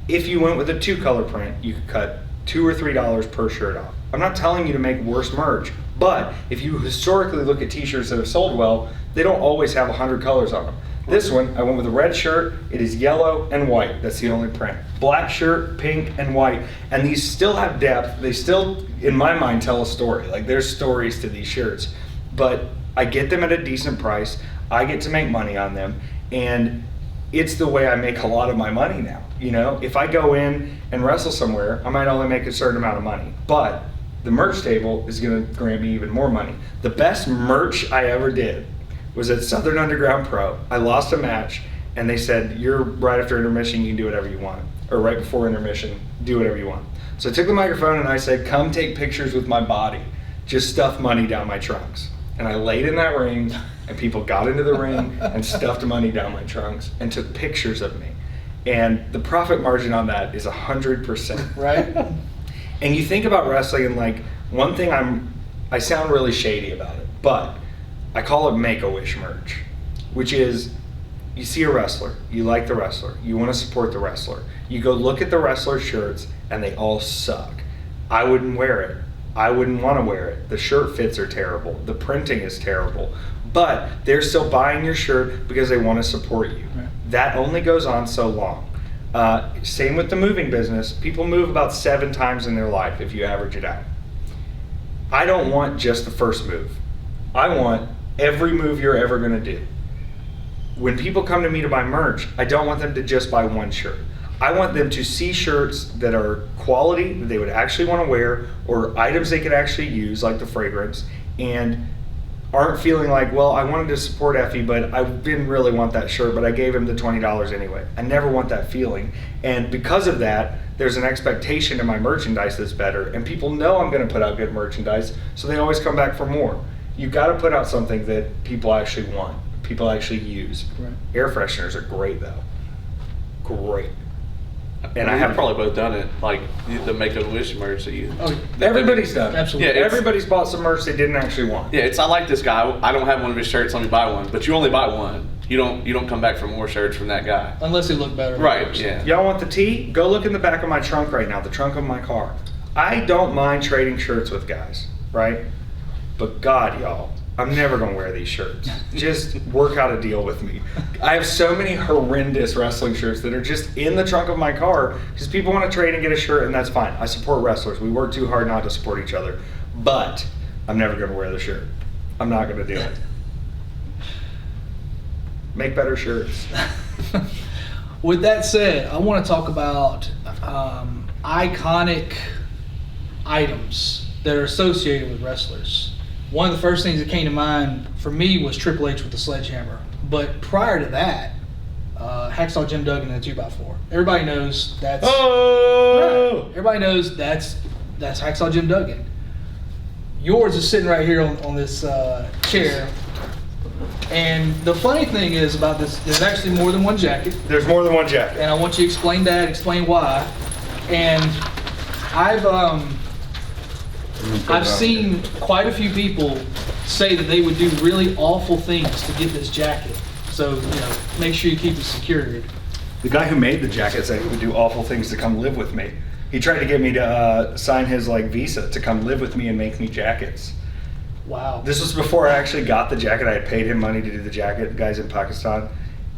If you went with a 2-color print, you could cut $2 or $3 per shirt off. I'm not telling you to make worse merch, but if you historically look at t-shirts that have sold well, they don't always have 100 colors on them. This one, I went with a red shirt. It is yellow and white. That's the only print. Black shirt, pink and white. And these still have depth. They still, in my mind, tell a story. Like there's stories to these shirts. But I get them at a decent price. I get to make money on them. And it's the way I make a lot of my money now. You know, if I go in and wrestle somewhere, I might only make a certain amount of money. But the merch table is going to grant me even more money. The best merch I ever did was at Southern Underground Pro. I lost a match, and they said, you're right after intermission, you can do whatever you want. Or right before intermission, do whatever you want. So I took the microphone and I said, come take pictures with my body. Just stuff money down my trunks. And I laid in that ring, and people got into the ring and stuffed money down my trunks and took pictures of me. And the profit margin on that is 100%. Right? And you think about wrestling, and like, one thing I sound really shady about it, but I call it Make-A-Wish merch, which is, you see a wrestler, you like the wrestler, you want to support the wrestler. You go look at the wrestler's shirts, and they all suck. I wouldn't wear it. I wouldn't want to wear it. The shirt fits are terrible. The printing is terrible. But they're still buying your shirt because they want to support you. Right. That only goes on so long. Same with the moving business. People move about 7 times in their life if you average it out. I don't want just the first move. I want every move you're ever going to do. When people come to me to buy merch, I don't want them to just buy one shirt. I want them to see shirts that are quality, that they would actually want to wear, or items they could actually use, like the fragrance, and aren't feeling like, well, I wanted to support Effy, but I didn't really want that shirt, but I gave him the $20 anyway. I never want that feeling. And because of that, there's an expectation in my merchandise that's better, and people know I'm going to put out good merchandise, so they always come back for more. You've got to put out something that people actually want, people actually use. Right. Air fresheners are great, though. Great. And I have probably both done it, like the Make-A-Wish merch that you. Oh, everybody's done it. absolutely. Yeah, Everybody's bought some merch they didn't actually want. Yeah, it's I like this guy. I don't have one of his shirts. Let me buy one. But you only buy one. You don't come back for more shirts from that guy. Unless they look better. Right. Yeah. Y'all want the tee? Go look in the back of my trunk right now, the trunk of my car. I don't mind trading shirts with guys, right? But God, y'all, I'm never gonna wear these shirts. Just work out a deal with me. I have so many horrendous wrestling shirts that are just in the trunk of my car because people want to trade and get a shirt, and that's fine. I support wrestlers. We work too hard not to support each other. But I'm never gonna wear the shirt. I'm not gonna do it. Make better shirts. With that said, I want to talk about iconic items that are associated with wrestlers. One of the first things that came to mind for me was Triple H with the sledgehammer. But prior to that, Hacksaw Jim Duggan and the 2x4. Everybody knows that's. Oh! Right. Everybody knows that's Hacksaw Jim Duggan. Yours is sitting right here on this chair. And the funny thing is about this, there's actually more than one jacket. There's more than one jacket. And I want you to explain that, explain why. And I've seen quite a few people say that they would do really awful things to get this jacket. So, make sure you keep it secured. The guy who made the jacket said he would do awful things to come live with me. He tried to get me to sign his visa to come live with me and make me jackets. Wow. This was before I actually got the jacket. I had paid him money to do the jacket. The guy's in Pakistan.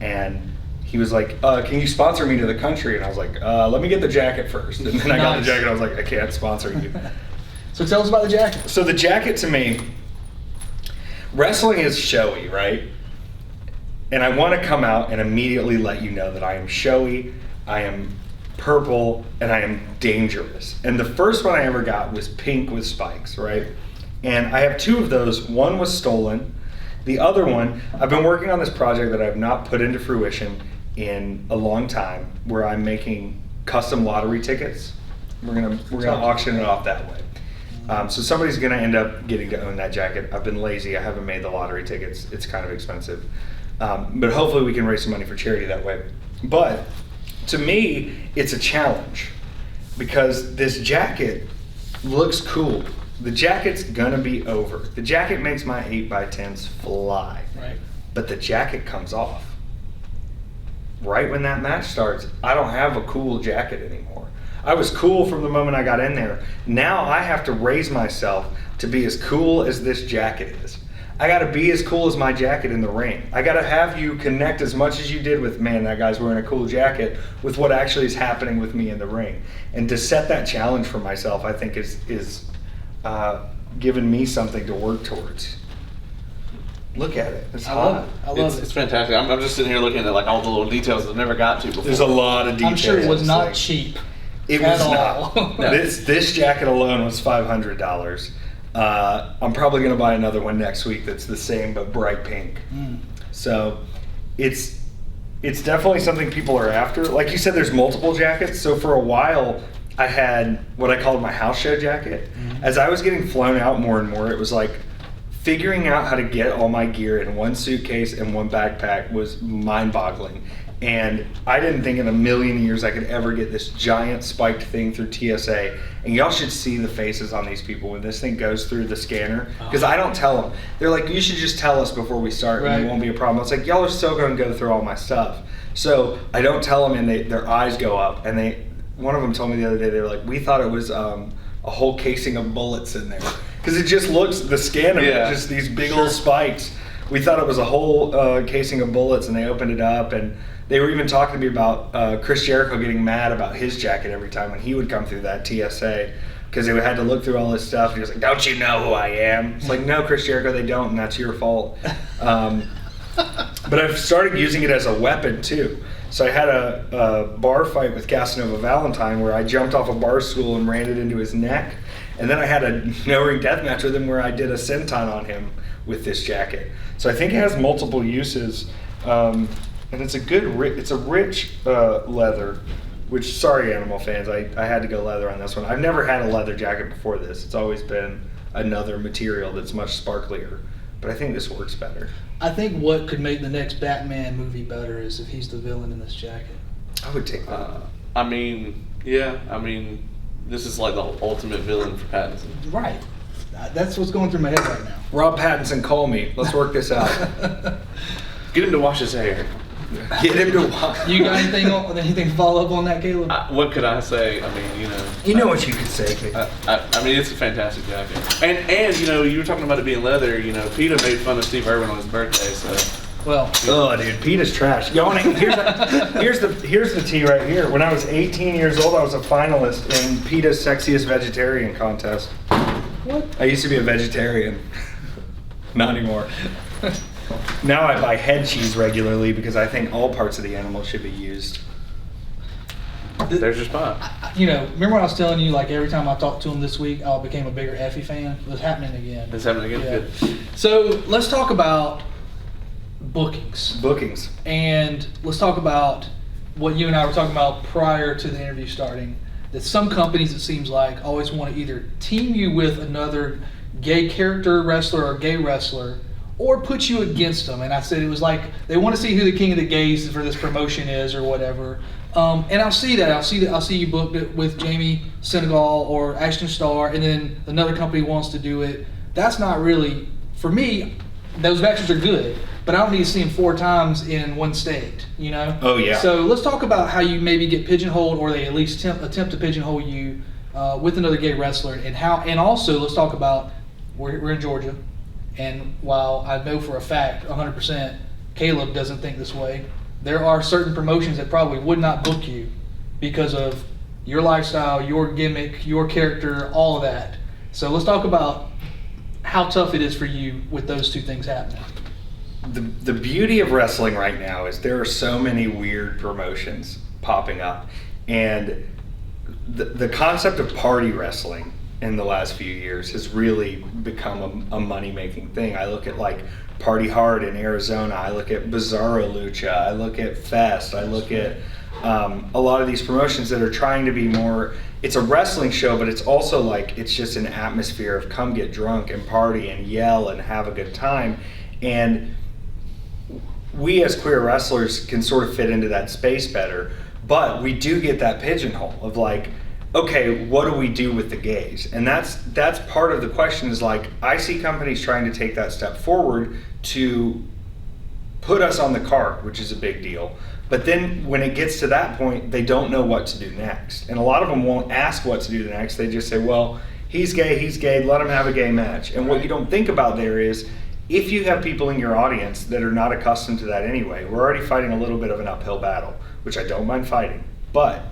And he was like, can you sponsor me to the country? And I was like, let me get the jacket first. And then I got the jacket. I was like, I can't sponsor you. So tell us about the jacket. So the jacket, to me, wrestling is showy, right? And I want to come out and immediately let you know that I am showy, I am purple, and I am dangerous. And the first one I ever got was pink with spikes, right? And I have 2 of those. One was stolen. The other one, I've been working on this project that I have not put into fruition in a long time, where I'm making custom lottery tickets. We're gonna auction it off that way. So somebody's going to end up getting to own that jacket. I've been lazy. I haven't made the lottery tickets. It's kind of expensive. But hopefully we can raise some money for charity that way. But to me, it's a challenge because this jacket looks cool. The jacket's going to be over. The jacket makes my 8x10s fly. Right. But the jacket comes off. Right when that match starts, I don't have a cool jacket anymore. I was cool from the moment I got in there. Now I have to raise myself to be as cool as this jacket is. I got to be as cool as my jacket in the ring. I got to have you connect as much as you did with, man, that guy's wearing a cool jacket, with what actually is happening with me in the ring. And to set that challenge for myself, I think is giving me something to work towards. Look at it. It's I hot. love it. I love it. It's fantastic. I'm just sitting here looking at like all the little details that I never got to before. There's a lot of details. I'm sure it was not Like, cheap. It at was all. not. No. This jacket alone was $500. I'm probably going to buy another one next week that's the same but bright pink. So it's definitely something people are after. Like you said, there's multiple jackets. So for a while, I had what I called my house show jacket. As I was getting flown out more and more, it was like figuring out how to get all my gear in one suitcase and one backpack was mind-boggling. And I didn't think in a million years I could ever get this giant spiked thing through TSA. And y'all should see the faces on these people when this thing goes through the scanner. Because I don't tell them. They're like, you should just tell us before we start and it won't be a problem. It's like, y'all are still going to go through all my stuff. So I don't tell them and their eyes go up. And one of them told me the other day, they were like, we thought it was a whole casing of bullets in there. Because it just looks, the scanner, just these big old spikes. We thought it was a whole casing of bullets, and they opened it up, and they were even talking to me about Chris Jericho getting mad about his jacket every time when he would come through that TSA, because they had to look through all this stuff. And he was like, don't you know who I am? It's like, no, Chris Jericho, they don't, and that's your fault. But I've started using it as a weapon, too. So I had a bar fight with Casanova Valentine where I jumped off a bar stool and ran it into his neck. And then I had a no-ring death match with him where I did a senton on him with this jacket. So I think it has multiple uses, and it's a rich leather. Which, sorry, animal fans, I had to go leather on this one. I've never had a leather jacket before this. It's always been another material that's much sparklier. But I think this works better. I think what could make the next Batman movie better is if he's the villain in this jacket. I would take that. This is like the ultimate villain for Pattinson. Right. That's what's going through my head right now. Rob Pattinson, call me. Let's work this out. Get him to wash his hair. Get him to watch. You got anything to follow up on that, Caleb? What could I say? I mean, You know what you could say, Kate. I mean, it's a fantastic jacket. And you were talking about it being leather. PETA made fun of Steve Irwin on his birthday, so. Well, Oh, dude, PETA's trash. Y'all want to, here's the tea right here. When I was 18 years old, I was a finalist in PETA's Sexiest Vegetarian Contest. what? I used to be a vegetarian. Not anymore. Now I buy head cheese regularly because I think all parts of the animal should be used. There's your spot. Remember when I was telling you, like, every time I talked to him this week, I became a bigger Effy fan? It was happening again. It's happening again? Yeah. Good. So let's talk about bookings. And let's talk about what you and I were talking about prior to the interview starting. That some companies, it seems like, always want to either team you with another gay character wrestler or gay wrestler, or put you against them. And I said it was like they want to see who the king of the gays for this promotion is or whatever. And I'll see that. I'll see you booked it with Jamie Senegal or Ashton Starr, and then another company wants to do it. That's not really, for me, those matches are good, but I don't need to see them 4 times in one state, Oh, yeah. So let's talk about how you maybe get pigeonholed, or they at least attempt to pigeonhole you with another gay wrestler, and also let's talk about, we're in Georgia, and while I know for a fact, 100%, Caleb doesn't think this way, there are certain promotions that probably would not book you because of your lifestyle, your gimmick, your character, all of that. So let's talk about how tough it is for you with those two things happening. The beauty of wrestling right now is there are so many weird promotions popping up, and the concept of party wrestling in the last few years has really become a money-making thing. I look at like Party Hard in Arizona, I look at Bizarro Lucha, I look at Fest, I look at A lot of these promotions that are trying to be more, it's a wrestling show, but it's also like, it's just an atmosphere of come get drunk and party and yell and have a good time. And we as queer wrestlers can sort of fit into that space better, but we do get that pigeonhole of like, okay, what do we do with the gays? And that's part of the question is like, I see companies trying to take that step forward to put us on the card, which is a big deal. But then when it gets to that point, they don't know what to do next. And a lot of them won't ask what to do next. They just say, well, he's gay, let him have a gay match. And what you don't think about there is, if you have people in your audience that are not accustomed to that anyway, we're already fighting a little bit of an uphill battle, which I don't mind fighting. But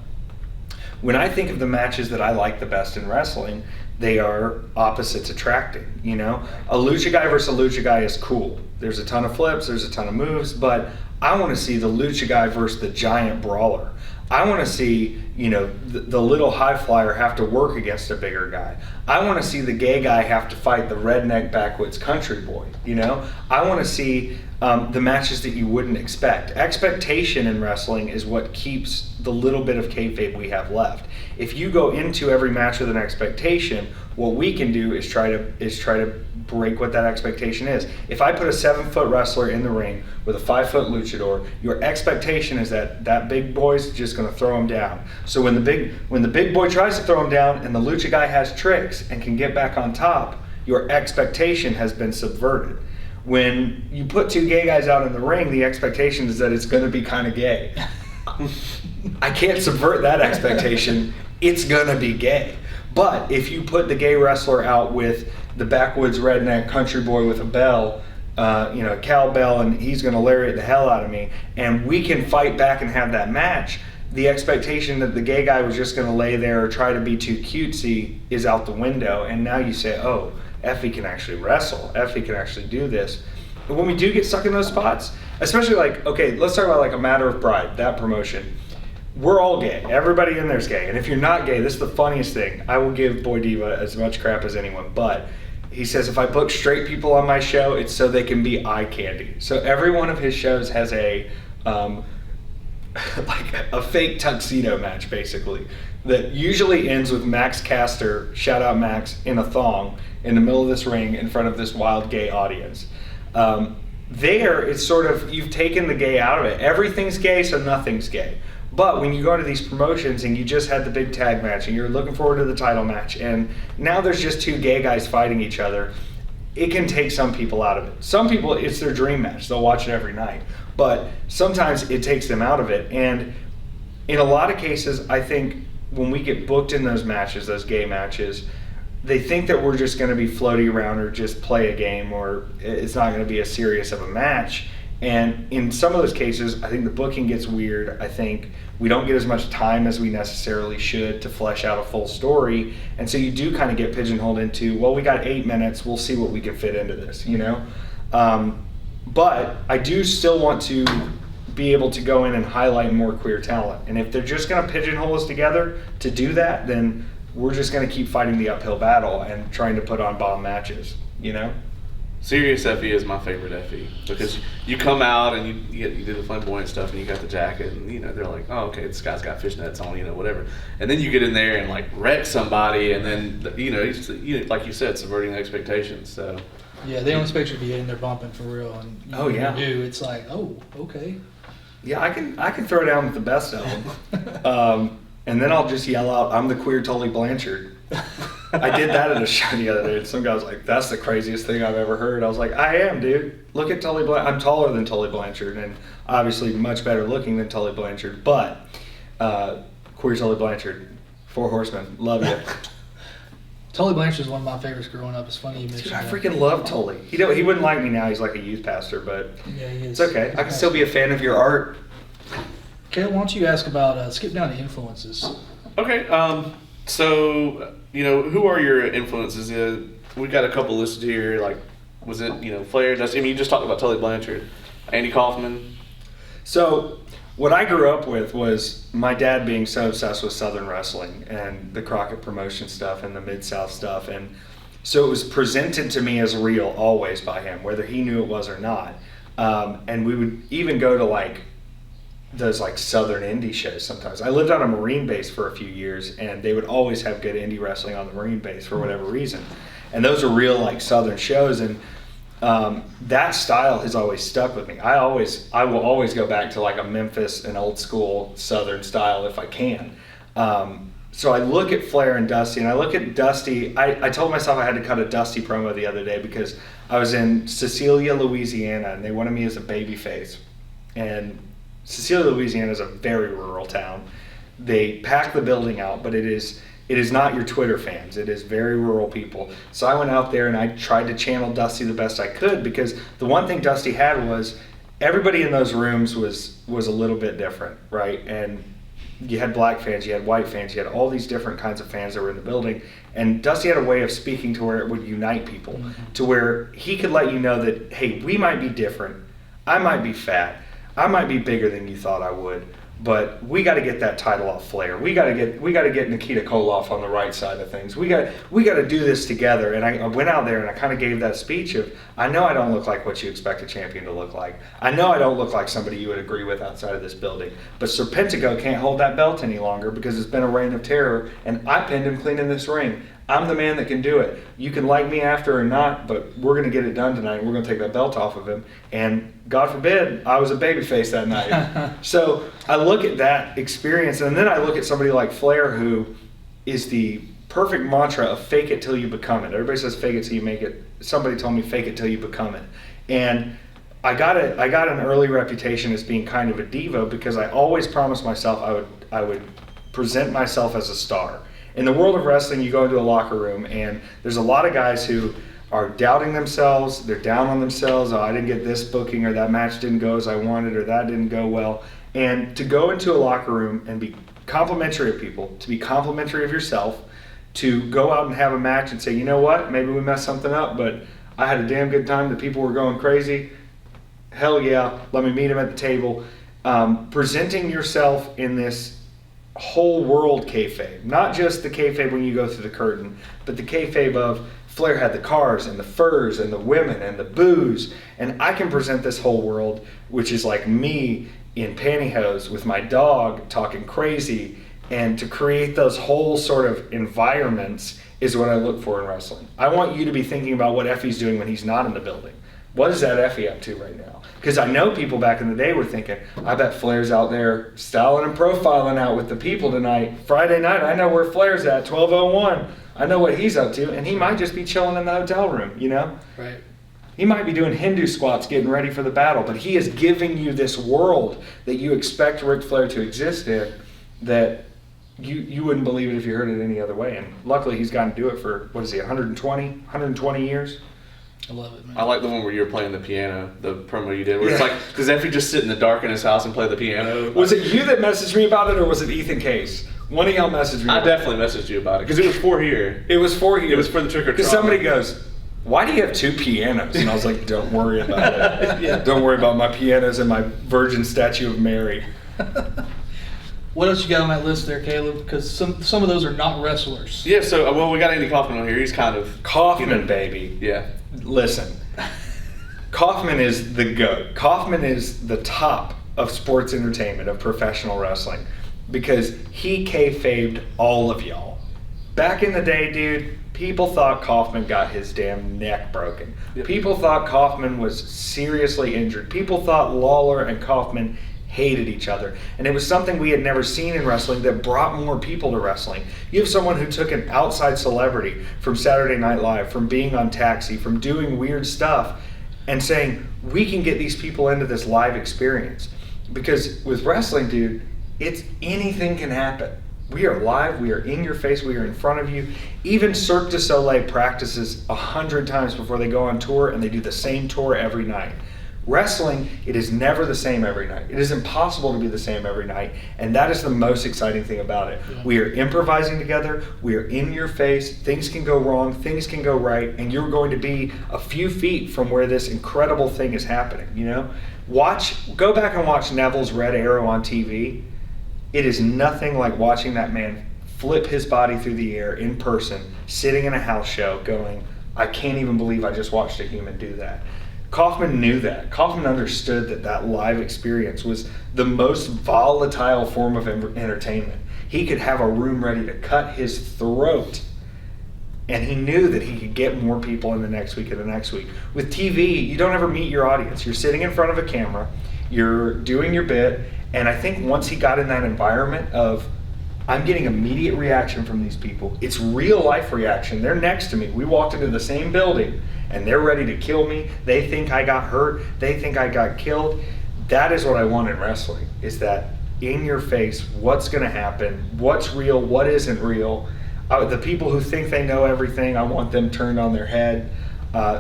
when I think of the matches that I like the best in wrestling, they are opposites attracting, you know? A lucha guy versus a lucha guy is cool. There's a ton of flips, there's a ton of moves, but I want to see the lucha guy versus the giant brawler. I want to see, you know, the little high flyer have to work against a bigger guy. I want to see the gay guy have to fight the redneck backwoods country boy, you know? I want to see the matches that you wouldn't expect. Expectation in wrestling is what keeps the little bit of kayfabe we have left. If you go into every match with an expectation, what we can do is try to break what that expectation is. If I put a 7-foot wrestler in the ring with a 5-foot luchador, your expectation is that big boy's just going to throw him down. So when the big boy tries to throw him down and the lucha guy has tricks and can get back on top, your expectation has been subverted. When you put two gay guys out in the ring, the expectation is that it's going to be kind of gay. I can't subvert that expectation. It's going to be gay. But if you put the gay wrestler out with the backwoods redneck country boy with a bell, a cowbell, and he's going to lariat the hell out of me, and we can fight back and have that match, the expectation that the gay guy was just going to lay there or try to be too cutesy is out the window. And now you say, oh, Effy can actually wrestle. Effy can actually do this. And when we do get stuck in those spots, especially like, okay, let's talk about like A Matter of Pride, that promotion. We're all gay. Everybody in there's gay. And if you're not gay, this is the funniest thing. I will give Boy Diva as much crap as anyone, but he says if I book straight people on my show, it's so they can be eye candy. So every one of his shows has a like a fake tuxedo match, basically, that usually ends with Max Caster, shout out Max, in a thong in the middle of this ring in front of this wild gay audience. There, it's sort of, you've taken the gay out of it. Everything's gay, so nothing's gay. But when you go to these promotions and you just had the big tag match and you're looking forward to the title match and now there's just two gay guys fighting each other, it can take some people out of it. Some people, it's their dream match. They'll watch it every night. But sometimes it takes them out of it. And in a lot of cases, I think when we get booked in those matches, those gay matches, they think that we're just going to be floating around or just play a game or it's not going to be as serious of a match. And in some of those cases, I think the booking gets weird. I think we don't get as much time as we necessarily should to flesh out a full story. And so you do kind of get pigeonholed into, well, we got 8 minutes, we'll see what we can fit into this, you know? But I do still want to be able to go in and highlight more queer talent. And if they're just going to pigeonhole us together to do that, then we're just going to keep fighting the uphill battle and trying to put on bomb matches, you know? Serious Effy is my favorite Effy because you come out and you do the flamboyant stuff and you got the jacket and they're like, oh, okay, this guy's got fishnets on, whatever, and then you get in there and like wreck somebody and then like you said, subverting expectations. So yeah, they don't expect you to be in there bumping for real, and oh yeah, you do. It's like, oh, okay. Yeah, I can throw down with the best of them, and then I'll just yell out, "I'm the queer Tully Blanchard." I did that at a show the other day, and some guy was like, that's the craziest thing I've ever heard. I was like, I am, dude. Look at Tully Blanchard. I'm taller than Tully Blanchard, and obviously much better looking than Tully Blanchard, but queer Tully Blanchard, 4 Horsemen, love you. Tully Blanchard is one of my favorites growing up. It's funny you mentioned Dude, I that. freaking love Tully. He wouldn't like me now. He's like a youth pastor, but yeah, he is. It's okay. I can still be a fan of your art. Kale, why don't you ask about, skip down to influences. Okay, so, who are your influences? We got a couple listed here, like, was it, Flair? You just talked about Tully Blanchard. Andy Kaufman. So, what I grew up with was my dad being so obsessed with Southern wrestling and the Crockett promotion stuff and the Mid-South stuff. And so it was presented to me as real always by him, whether he knew it was or not. And we would even go to, like, those like Southern indie shows sometimes. I lived on a Marine base for a few years, and they would always have good indie wrestling on the Marine base for whatever reason. And those are real like Southern shows, and that style has always stuck with me. I will always go back to like a Memphis and old school Southern style if I can. So I look at Flair and Dusty, and I look at Dusty. I told myself I had to cut a Dusty promo the other day because I was in Cecilia, Louisiana, and they wanted me as a babyface. And Cecilia, Louisiana is a very rural town. They pack the building out, but it is not your Twitter fans. It is very rural people. So I went out there and I tried to channel Dusty the best I could, because the one thing Dusty had was everybody in those rooms was a little bit different, right? And you had black fans, you had white fans, you had all these different kinds of fans that were in the building. And Dusty had a way of speaking to where it would unite people, to where he could let you know that, hey, we might be different. I might be fat. I might be bigger than you thought I would. But we got to get that title off Flair. We got to get Nikita Koloff on the right side of things. We got to do this together. And I went out there and I kind of gave that speech of, I know I don't look like what you expect a champion to look like. I know I don't look like somebody you would agree with outside of this building. But Serpentico can't hold that belt any longer because it's been a reign of terror, and I pinned him clean in this ring. I'm the man that can do it. You can like me after or not, but we're going to get it done tonight. We're going to take that belt off of him. And God forbid, I was a babyface that night. So I look at that experience, and then I look at somebody like Flair, who is the perfect mantra of fake it till you become it. Everybody says fake it till you make it. Somebody told me fake it till you become it. And I got an early reputation as being kind of a diva because I always promised myself I would present myself as a star. In the world of wrestling, you go into a locker room and there's a lot of guys who are doubting themselves. They're down on themselves. Oh, I didn't get this booking, or that match didn't go as I wanted, or that didn't go well. And to go into a locker room and be complimentary of people, to be complimentary of yourself, to go out and have a match and say, you know what, maybe we messed something up, but I had a damn good time. The people were going crazy. Hell yeah, let me meet them at the table. Presenting yourself in this whole world kayfabe, not just the kayfabe when you go through the curtain, but the kayfabe of Flair had the cars and the furs and the women and the booze, and I can present this whole world, which is like me in pantyhose with my dog talking crazy, and to create those whole sort of environments is what I look for in wrestling. I want you to be thinking about what Effy's doing when he's not in the building. What is that Effy up to right now? Because I know people back in the day were thinking, I bet Flair's out there styling and profiling out with the people tonight. Friday night, I know where Flair's at, 12:01. I know what he's up to, and he might just be chilling in the hotel room, you know? Right. He might be doing Hindu squats getting ready for the battle, but he is giving you this world that you expect Ric Flair to exist in, that you wouldn't believe it if you heard it any other way. And luckily he's gotten to do it for, 120 years? I love it, man. I like the one where you were playing the piano, the promo you did, where it's like, does Effy just sit in the dark in his house and play the piano? Was it you that messaged me about it, or was it Ethan Case? One of y'all messaged me. I definitely messaged you about it, because it was for here. It was for here. It was for the trick or treat. Because somebody goes, why do you have two pianos? And I was like, don't worry about it. Yeah. Don't worry about my pianos and my virgin statue of Mary. What else you got on that list there, Caleb? Because some of those are not wrestlers. Yeah, so, we got Andy Kaufman on here. He's kind of... Kaufman, baby. Yeah. Listen. Kaufman is the GOAT. Kaufman is the top of sports entertainment, of professional wrestling, because he kayfabed all of y'all. Back in the day, dude, people thought Kaufman got his damn neck broken. Yep. People thought Kaufman was seriously injured. People thought Lawler and Kaufman hated each other. And it was something we had never seen in wrestling that brought more people to wrestling. You have someone who took an outside celebrity from Saturday Night Live, from being on Taxi, from doing weird stuff, and saying, we can get these people into this live experience. Because with wrestling, dude, it's anything can happen. We are live, we are in your face, we are in front of you. Even Cirque du Soleil practices 100 times before they go on tour, and they do the same tour every night. Wrestling, it is never the same every night. It is impossible to be the same every night, and that is the most exciting thing about it. Yeah. We are improvising together, we are in your face, things can go wrong, things can go right, and you're going to be a few feet from where this incredible thing is happening, you know? Go back and watch Neville's Red Arrow on TV. It is nothing like watching that man flip his body through the air in person, sitting in a house show going, I can't even believe I just watched a human do that. Kaufman knew that. Kaufman understood that that live experience was the most volatile form of entertainment. He could have a room ready to cut his throat, and he knew that he could get more people in the next week and the next week. With TV, you don't ever meet your audience. You're sitting in front of a camera, you're doing your bit, and I think once he got in that environment of, I'm getting immediate reaction from these people. It's real life reaction. They're next to me. We walked into the same building and they're ready to kill me. They think I got hurt. They think I got killed. That is what I want in wrestling, is that in your face, what's going to happen, what's real, what isn't real. The people who think they know everything, I want them turned on their head.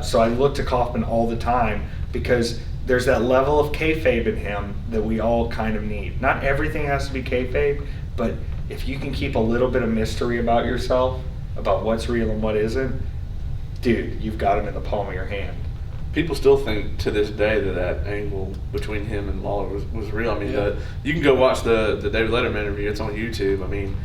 So I look to Kaufman all the time because there's that level of kayfabe in him that we all kind of need. Not everything has to be kayfabe, but if you can keep a little bit of mystery about yourself, about what's real and what isn't, dude, you've got him in the palm of your hand. People still think to this day that angle between him and Lawler was real. I mean, you can go watch the David Letterman interview. It's on YouTube. I mean,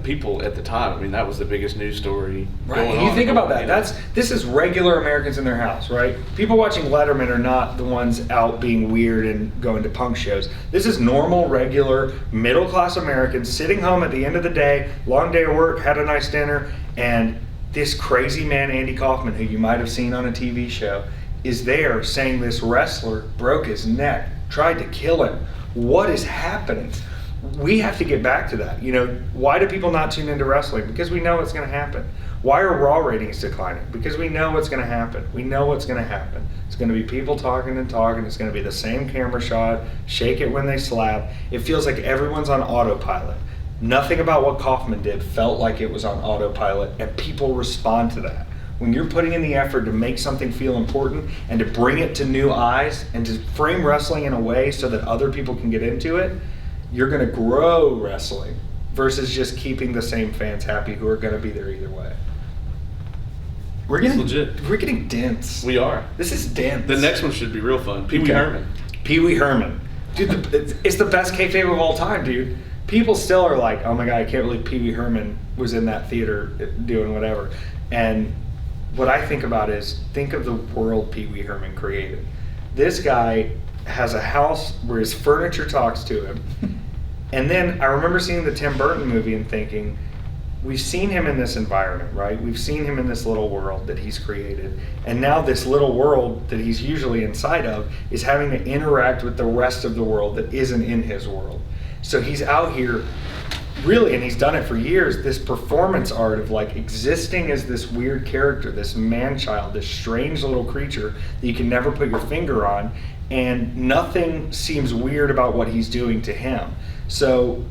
people at the time, I mean, that was the biggest news story going on. You think about that. This is regular Americans in their house, right? People watching Letterman are not the ones out being weird and going to punk shows. This is normal, regular, middle-class Americans sitting home at the end of the day, long day of work, had a nice dinner, and this crazy man, Andy Kaufman, who you might have seen on a TV show, is there saying this wrestler broke his neck, tried to kill him. What is happening? We have to get back to that. Why do people not tune into wrestling? Because we know what's going to happen. Why are Raw ratings declining? Because we know what's going to happen. We know what's going to happen. It's going to be people talking and talking. It's going to be the same camera shot, shake it when they slap. It feels like everyone's on autopilot. Nothing about what Kaufman did felt like it was on autopilot, and people respond to that. When you're putting in the effort to make something feel important and to bring it to new eyes and to frame wrestling in a way so that other people can get into it, you're going to grow wrestling versus just keeping the same fans happy who are going to be there either way. We're getting dense. We are. This is dense. The next one should be real fun. Pee Wee Herman. Pee Wee Herman. Dude, it's the best kayfabe of all time, dude. People still are like, oh my God, I can't believe Pee Wee Herman was in that theater doing whatever. And what I think about is, think of the world Pee Wee Herman created. This guy has a house where his furniture talks to him. And then I remember seeing the Tim Burton movie and thinking, we've seen him in this environment, right? We've seen him in this little world that he's created. And now this little world that he's usually inside of is having to interact with the rest of the world that isn't in his world. So he's out here really, and he's done it for years, this performance art of like existing as this weird character, this man-child, this strange little creature that you can never put your finger on, and nothing seems weird about what he's doing to him. So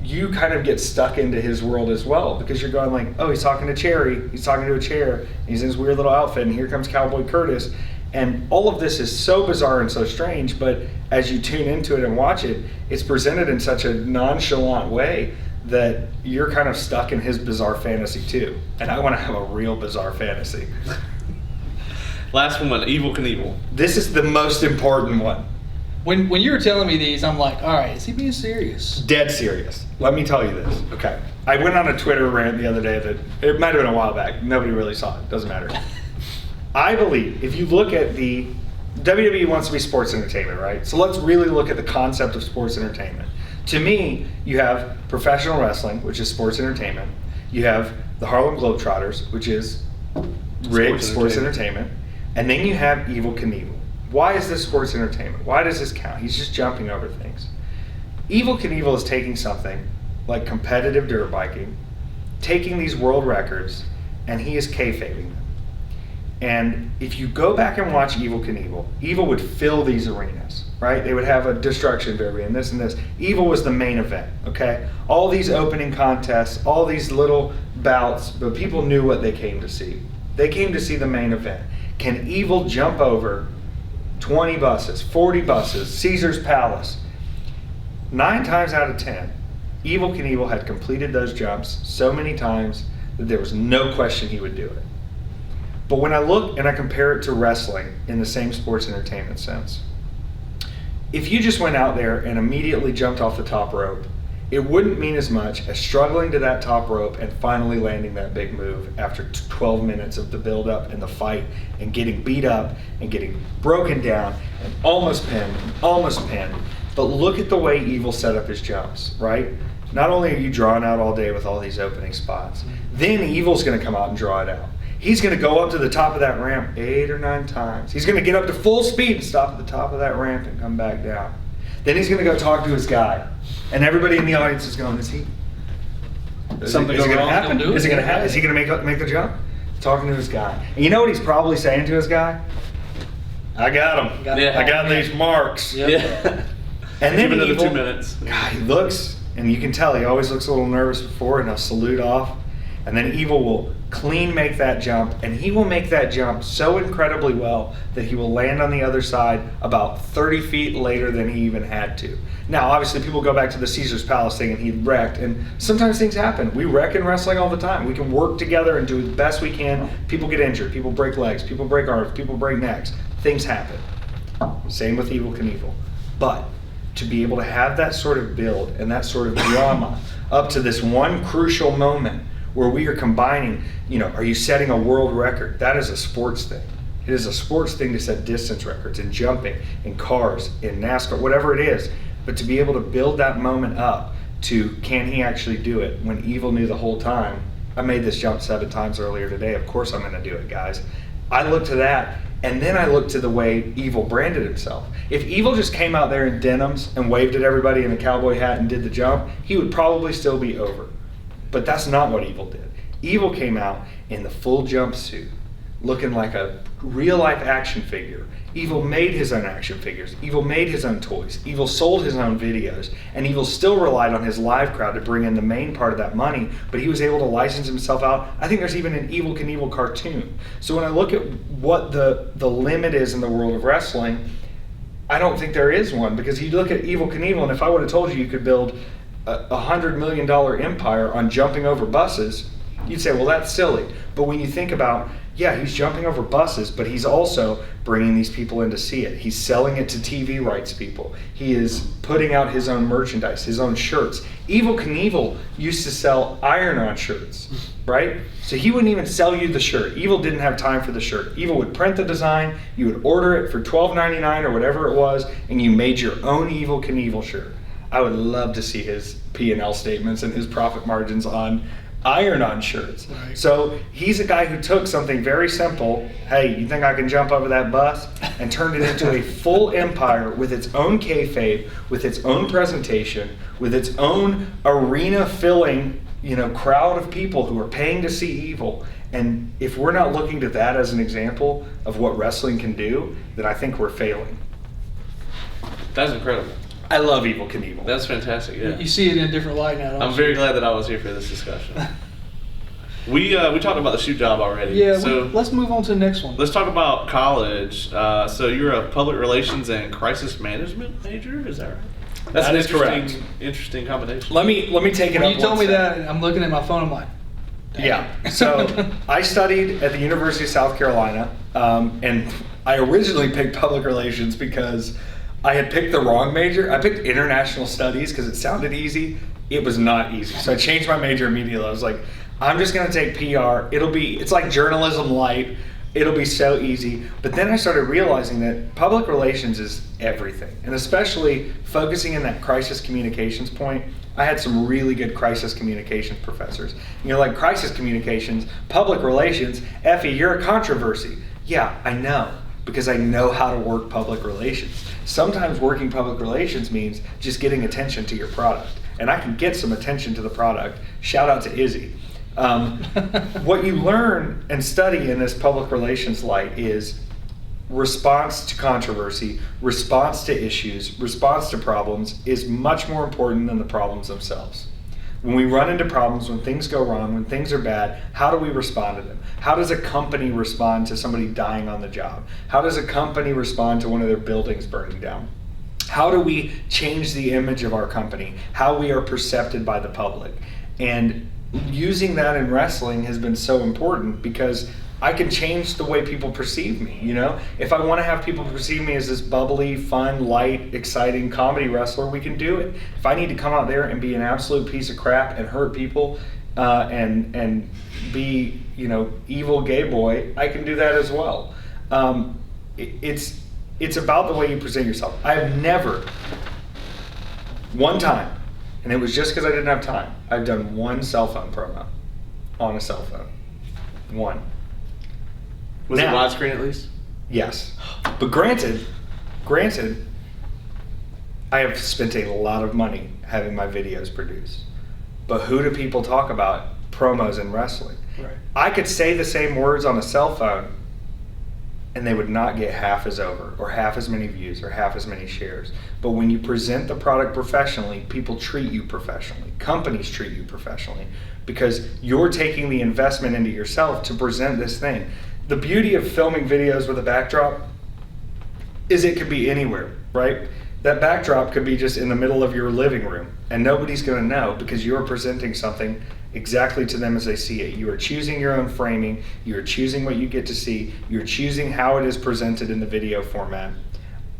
you kind of get stuck into his world as well, because you're going like, oh, he's talking to Cherry, he's talking to a chair, he's in his weird little outfit, and here comes Cowboy Curtis. And all of this is so bizarre and so strange, but as you tune into it and watch it, it's presented in such a nonchalant way that you're kind of stuck in his bizarre fantasy too. And I want to have a real bizarre fantasy. Last one, Evel Knievel. This is the most important one. When you were telling me these, I'm like, all right, is he being serious? Dead serious. Let me tell you this. Okay. I went on a Twitter rant the other day that it might have been a while back. Nobody really saw it. Doesn't matter. I believe if you look at the WWE wants to be sports entertainment, right? So let's really look at the concept of sports entertainment. To me, you have professional wrestling, which is sports entertainment. You have the Harlem Globetrotters, which is rigged sports entertainment. And then you have Evel Knievel. Why is this sports entertainment? Why does this count? He's just jumping over things. Evel Knievel is taking something like competitive dirt biking, taking these world records, and he is kayfabing them. And if you go back and watch Evel Knievel, Evel would fill these arenas, right? They would have a destruction derby and this and this. Evel was the main event, okay? All these opening contests, all these little bouts, but people knew what they came to see. They came to see the main event. Can Evel jump over 20 buses, 40 buses, Caesar's Palace? 9 times out of 10, Evel Knievel had completed those jumps so many times that there was no question he would do it. But when I look and I compare it to wrestling in the same sports entertainment sense, if you just went out there and immediately jumped off the top rope it wouldn't mean as much as struggling to that top rope and finally landing that big move after 12 minutes of the build-up and the fight and getting beat up and getting broken down and almost pinned. But look at the way Evil set up his jumps, right? Not only are you drawing out all day with all these opening spots, then Evil's going to come out and draw it out. He's going to go up to the top of that ramp 8 or 9 times. He's going to get up to full speed and stop at the top of that ramp and come back down. Then he's going to go talk to his guy. And everybody in the audience is going, is he going to happen? Is it going to happen? Is he going to make the jump? Talking to his guy. And you know what he's probably saying to his guy? I got him. Yeah. I got these marks. Yeah. And then another Evil, 2 minutes. God, he looks, and you can tell he always looks a little nervous before, and he'll salute off. And then Evil will clean make that jump, and he will make that jump so incredibly well that he will land on the other side about 30 feet later than he even had to. Now, obviously, people go back to the Caesar's Palace thing, and he wrecked, and sometimes things happen. We wreck in wrestling all the time. We can work together and do the best we can. People get injured. People break legs. People break arms. People break necks. Things happen. Same with Evel Knievel. But to be able to have that sort of build and that sort of drama up to this one crucial moment where we are combining, are you setting a world record? That is a sports thing. It is a sports thing to set distance records in jumping, in cars, in NASCAR, whatever it is. But to be able to build that moment up to, can he actually do it? When Evil knew the whole time, I made this jump 7 times earlier today. Of course I'm going to do it, guys. I look to that, and then I look to the way Evil branded himself. If Evil just came out there in denims and waved at everybody in a cowboy hat and did the jump, he would probably still be over. But that's not what Evil did. Evil came out in the full jumpsuit, looking like a real-life action figure. Evil made his own action figures. Evil made his own toys. Evil sold his own videos. And Evil still relied on his live crowd to bring in the main part of that money, but he was able to license himself out. I think there's even an Evel Knievel cartoon. So when I look at what the limit is in the world of wrestling, I don't think there is one, because you look at Evel Knievel, and if I would have told you could build a $100 million empire on jumping over buses, you'd say, well, that's silly. But when you think about, yeah, he's jumping over buses, but he's also bringing these people in to see it. He's selling it to TV rights people. He is putting out his own merchandise, his own shirts. Evel Knievel used to sell iron-on shirts, right? So he wouldn't even sell you the shirt. Evil didn't have time for the shirt. Evil would print the design, you would order it for $12.99 or whatever it was, and you made your own Evel Knievel shirt. I would love to see his P&L statements and his profit margins on iron-on shirts. Right. So he's a guy who took something very simple, hey, you think I can jump over that bus, and turned it into a full empire with its own kayfabe, with its own presentation, with its own arena-filling, crowd of people who are paying to see Evil. And if we're not looking to that as an example of what wrestling can do, then I think we're failing. That's incredible. I love Evel Knievel. That's fantastic. Yeah. You see it in a different light now. I'm very glad that I was here for this discussion. We talked about the shoe job already. Yeah. So let's move on to the next one. Let's talk about college. So you're a public relations and crisis management major. Is that right? That's that is correct. Interesting combination. Let me take it when up. You told me step. that. I'm looking at my phone. I'm like, dang. Yeah. So I studied at the University of South Carolina, and I originally picked public relations because I had picked the wrong major. I picked international studies because it sounded easy. It was not easy. So I changed my major immediately. I was like, I'm just going to take PR. It's like journalism light. It'll be so easy. But then I started realizing that public relations is everything. And especially focusing in that crisis communications point, I had some really good crisis communications professors. Like crisis communications, public relations, Effy, you're a controversy. Yeah, I know, because I know how to work public relations. Sometimes working public relations means just getting attention to your product. And I can get some attention to the product. Shout out to Izzy. What you learn and study in this public relations light is response to controversy, response to issues, response to problems is much more important than the problems themselves. When we run into problems, when things go wrong, when things are bad, how do we respond to them? How does a company respond to somebody dying on the job? How does a company respond to one of their buildings burning down? How do we change the image of our company? How we are perceived by the public? And using that in wrestling has been so important because I can change the way people perceive me, you know? If I want to have people perceive me as this bubbly, fun, light, exciting comedy wrestler, we can do it. If I need to come out there and be an absolute piece of crap and hurt people and be, you know, evil gay boy, I can do that as well. It's about the way you present yourself. I have never, one time, and it was just because I didn't have time, I've done one cell phone promo on a cell phone. One. Was Now- it widescreen at least? Yes. But granted, I have spent a lot of money having my videos produced. But who do people talk about promos in wrestling? Right. I could say the same words on a cell phone and they would not get half as over or half as many views or half as many shares. But when you present the product professionally, people treat you professionally. Companies treat you professionally because you're taking the investment into yourself to present this thing. The beauty of filming videos with a backdrop is it could be anywhere, right? That backdrop could be just in the middle of your living room and nobody's going to know because you're presenting something exactly to them as they see it. You are choosing your own framing, you're choosing what you get to see, you're choosing how it is presented in the video format.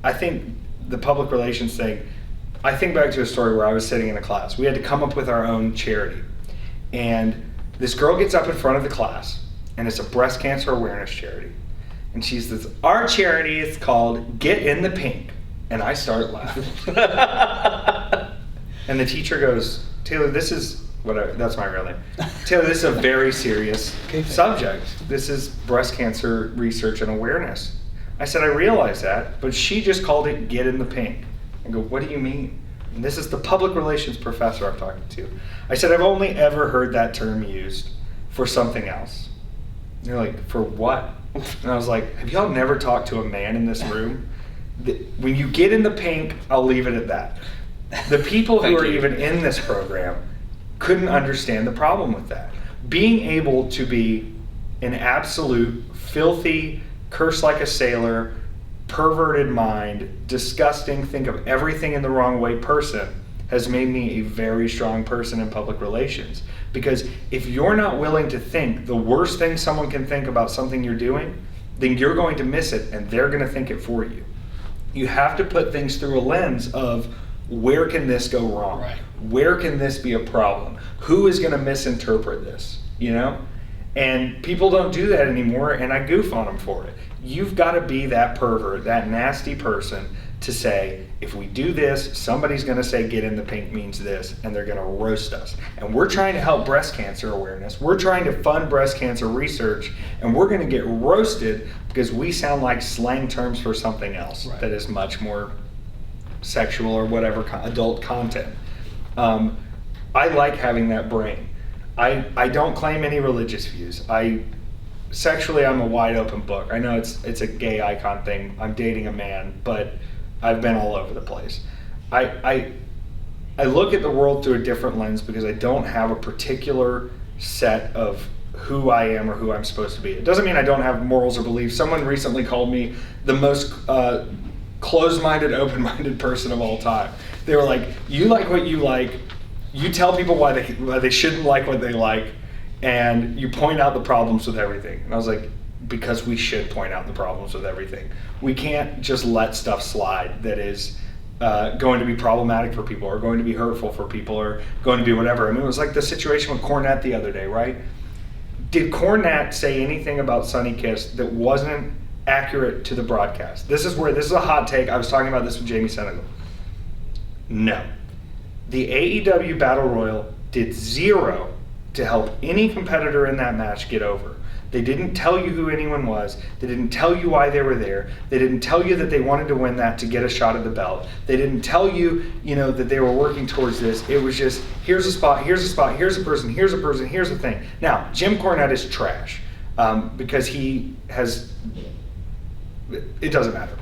I think the public relations thing, I think back to a story where I was sitting in a class. We had to come up with our own charity. And this girl gets up in front of the class, and it's a breast cancer awareness charity. And she says, our charity is called Get in the Pink. And I start laughing. And the teacher goes, Taylor, this is, whatever, that's my real name. Taylor, this is a very serious subject. This is breast cancer research and awareness. I said, I realize that, but she just called it Get in the Pink. I go, what do you mean? And this is the public relations professor I'm talking to. I said, I've only ever heard that term used for something else. And they're like, for what? And I was like, have y'all never talked to a man in this room? When you get in the pink, I'll leave it at that. The people who are even in this program couldn't understand the problem with that. Being able to be an absolute filthy, curse like a sailor, perverted mind, disgusting, think of everything in the wrong way person has made me a very strong person in public relations. Because if you're not willing to think the worst thing someone can think about something you're doing, then you're going to miss it and they're going to think it for you. You have to put things through a lens of where can this go wrong? Right. Where can this be a problem? Who is going to misinterpret this? You know? And people don't do that anymore, and I goof on them for it. You've got to be that pervert, that nasty person to say, if we do this, somebody's going to say Get in the Pink means this, and they're going to roast us. And we're trying to help breast cancer awareness. We're trying to fund breast cancer research, and we're going to get roasted because we sound like slang terms for something else that is much more sexual or whatever adult content. I like having that brain. I don't claim any religious views. Sexually, I'm a wide open book. I know it's a gay icon thing. I'm dating a man, but I've been all over the place. I look at the world through a different lens because I don't have a particular set of who I am or who I'm supposed to be. It doesn't mean I don't have morals or beliefs. Someone recently called me the most closed-minded, open-minded person of all time. They were like, you like what you like, you tell people why they shouldn't like what they like, and you point out the problems with everything. And I was like, because we should point out the problems with everything. We can't just let stuff slide that is going to be problematic for people or going to be hurtful for people or going to be whatever. I mean, it was like the situation with Cornette the other day, right? Did Cornette say anything about Sonny Kiss that wasn't accurate to the broadcast? This is a hot take. I was talking about this with Jamie Senegal. No. The AEW Battle Royal did zero to help any competitor in that match get over. They didn't tell you who anyone was. They didn't tell you why they were there. They didn't tell you that they wanted to win that to get a shot at the belt. They didn't tell you, that they were working towards this. It was just, here's a spot, here's a spot, here's a person, here's a person, here's a thing. Now, Jim Cornette is trash because he has, it doesn't matter.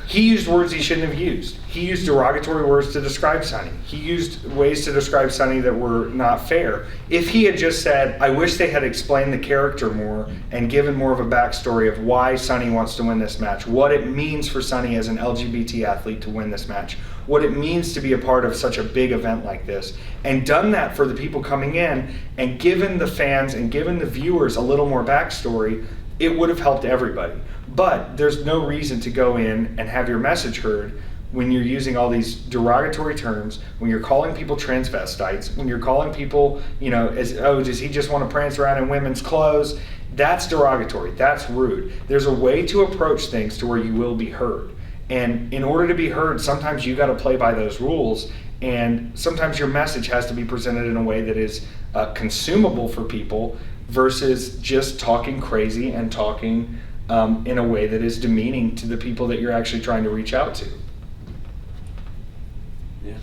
He used words he shouldn't have used. He used derogatory words to describe Sonny. He used ways to describe Sonny that were not fair. If he had just said, I wish they had explained the character more and given more of a backstory of why Sonny wants to win this match, what it means for Sonny as an LGBT athlete to win this match, what it means to be a part of such a big event like this, and done that for the people coming in, and given the fans and given the viewers a little more backstory, it would have helped everybody. But there's no reason to go in and have your message heard when you're using all these derogatory terms, when you're calling people transvestites, when you're calling people, does he just want to prance around in women's clothes? That's derogatory. That's rude. There's a way to approach things to where you will be heard. And in order to be heard, sometimes you got to play by those rules. And sometimes your message has to be presented in a way that is consumable for people versus just talking crazy and talking in a way that is demeaning to the people that you're actually trying to reach out to. Yeah,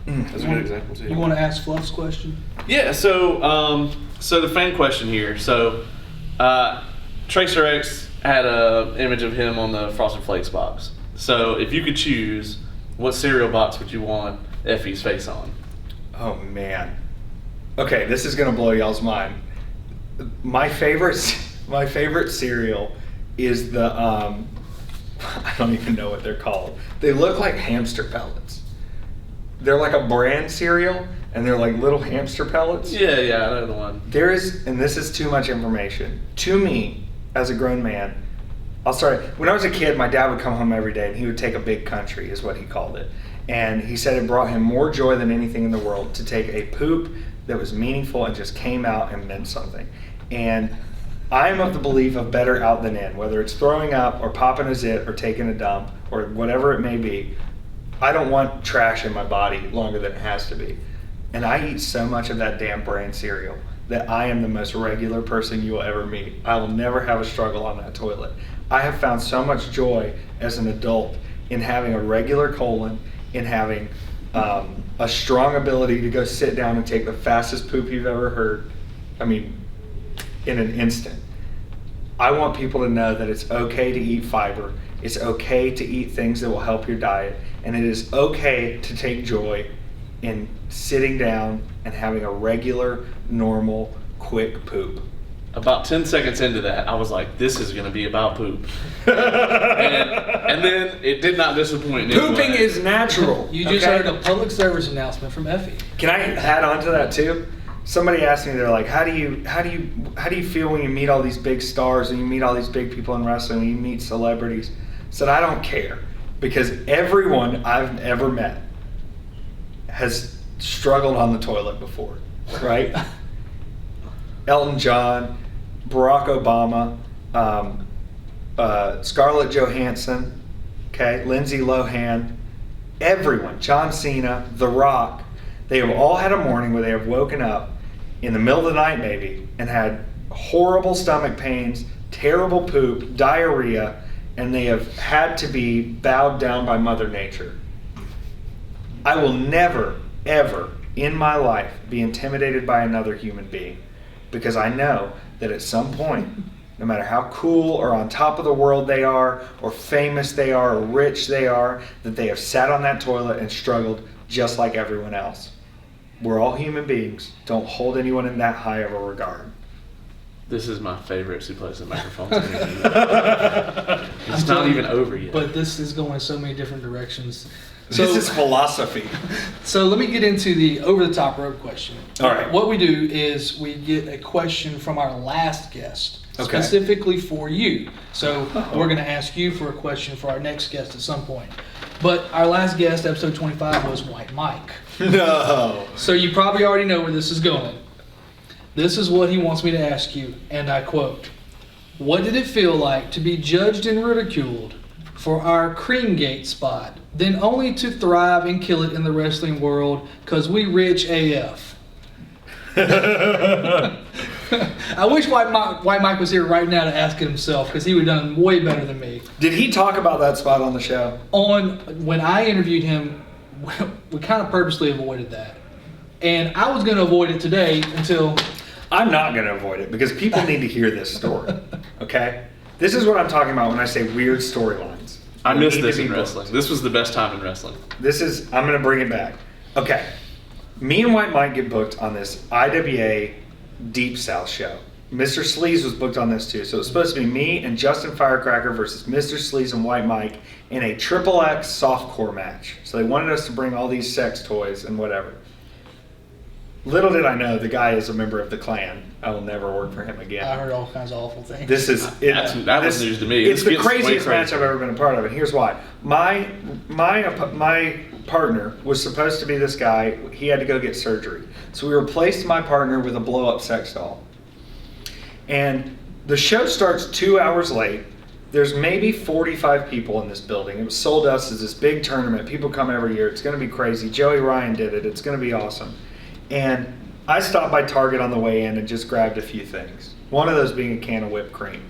that's a good example too. You want to ask Fluff's question? Yeah, so the fan question here. So Tracer X had an image of him on the Frosted Flakes box. So if you could choose, what cereal box would you want Effy's face on? Oh man. Okay, this is gonna blow y'all's mind. My favorite cereal is the I don't even know what they're called. They look like hamster pellets. They're like a brand cereal, and they're like little hamster pellets. Yeah, I know the one. There is, and this is too much information. To me, as a grown man, when I was a kid, my dad would come home every day, and he would take a big country, is what he called it. And he said it brought him more joy than anything in the world to take a poop that was meaningful and just came out and meant something. And I'm of the belief of better out than in, whether it's throwing up or popping a zit or taking a dump or whatever it may be. I don't want trash in my body longer than it has to be. And I eat so much of that damn brand cereal that I am the most regular person you will ever meet. I will never have a struggle on that toilet. I have found so much joy as an adult in having a regular colon, in having a strong ability to go sit down and take the fastest poop you've ever heard. I mean, in an instant. I want people to know that it's okay to eat fiber. It's okay to eat things that will help your diet. And it is okay to take joy in sitting down and having a regular, normal, quick poop. About 10 seconds into that, I was like, this is going to be about poop. and then it did not disappoint. Pooping is natural. You just heard a public service announcement from Effy. Can I add on to that too? Somebody asked me, they're like, how do you feel when you meet all these big stars and you meet all these big people in wrestling and you meet celebrities? I said, I don't care, because everyone I've ever met has struggled on the toilet before, right? Elton John, Barack Obama, Scarlett Johansson, okay, Lindsay Lohan, everyone, John Cena, The Rock. They have all had a morning where they have woken up in the middle of the night maybe and had horrible stomach pains, terrible poop, diarrhea, and they have had to be bowed down by Mother Nature. I will never, ever in my life be intimidated by another human being, because I know that at some point, no matter how cool or on top of the world they are, or famous they are, or rich they are, that they have sat on that toilet and struggled just like everyone else. We're all human beings. Don't hold anyone in that high of a regard. This is my favorite Suplex and Microphone. It's not even over yet. But this is going so many different directions. So, this is philosophy. So let me get into the over-the-top rope question. All right. What we do is we get a question from our last guest, okay, specifically for you. So we're going to ask you for a question for our next guest at some point. But our last guest, episode 25, was White Mike. No. So you probably already know where this is going. This is what he wants me to ask you, and I quote, "What did it feel like to be judged and ridiculed for our Creamgate spot, then only to thrive and kill it in the wrestling world because we rich AF?" I wish White Mike was here right now to ask it himself, because he would have done way better than me. Did he talk about that spot on the show? When I interviewed him, we kind of purposely avoided that. And I was going to avoid it today until... I'm not going to avoid it, because people need to hear this story, okay? This is what I'm talking about when I say weird storylines. I will missed need to this be in booked. wrestling. This was the best time in wrestling. I'm going to bring it back. Okay. Me and White Mike get booked on this IWA Deep South show. Mr. Sleaze was booked on this too. So it was supposed to be me and Justin Firecracker versus Mr. Sleaze and White Mike in a XXX softcore match. So they wanted us to bring all these sex toys and whatever. Little did I know the guy is a member of the Klan. I will never work for him again. I heard all kinds of awful things. This is That was news to me. It's This the gets way craziest match crazier. I've ever been a part of, and here's why. My partner was supposed to be this guy. He had to go get surgery, so we replaced my partner with a blow-up sex doll. And the show starts 2 hours late. There's maybe 45 people in this building. It was sold us as this big tournament. People come every year. It's going to be crazy. Joey Ryan did it. It's going to be awesome. And I stopped by Target on the way in and just grabbed a few things. One of those being a can of whipped cream.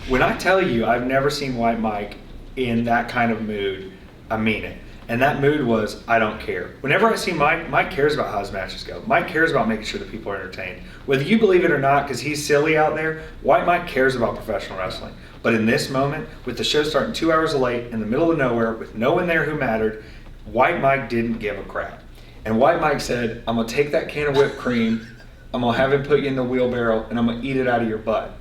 When I tell you I've never seen White Mike in that kind of mood, I mean it. And that mood was, I don't care. Whenever I see Mike, Mike cares about how his matches go. Mike cares about making sure that people are entertained. Whether you believe it or not, because he's silly out there, White Mike cares about professional wrestling. But in this moment, with the show starting 2 hours late, in the middle of nowhere, with no one there who mattered, White Mike didn't give a crap. And White Mike said, I'm going to take that can of whipped cream, I'm going to have him put you in the wheelbarrow, and I'm going to eat it out of your butt.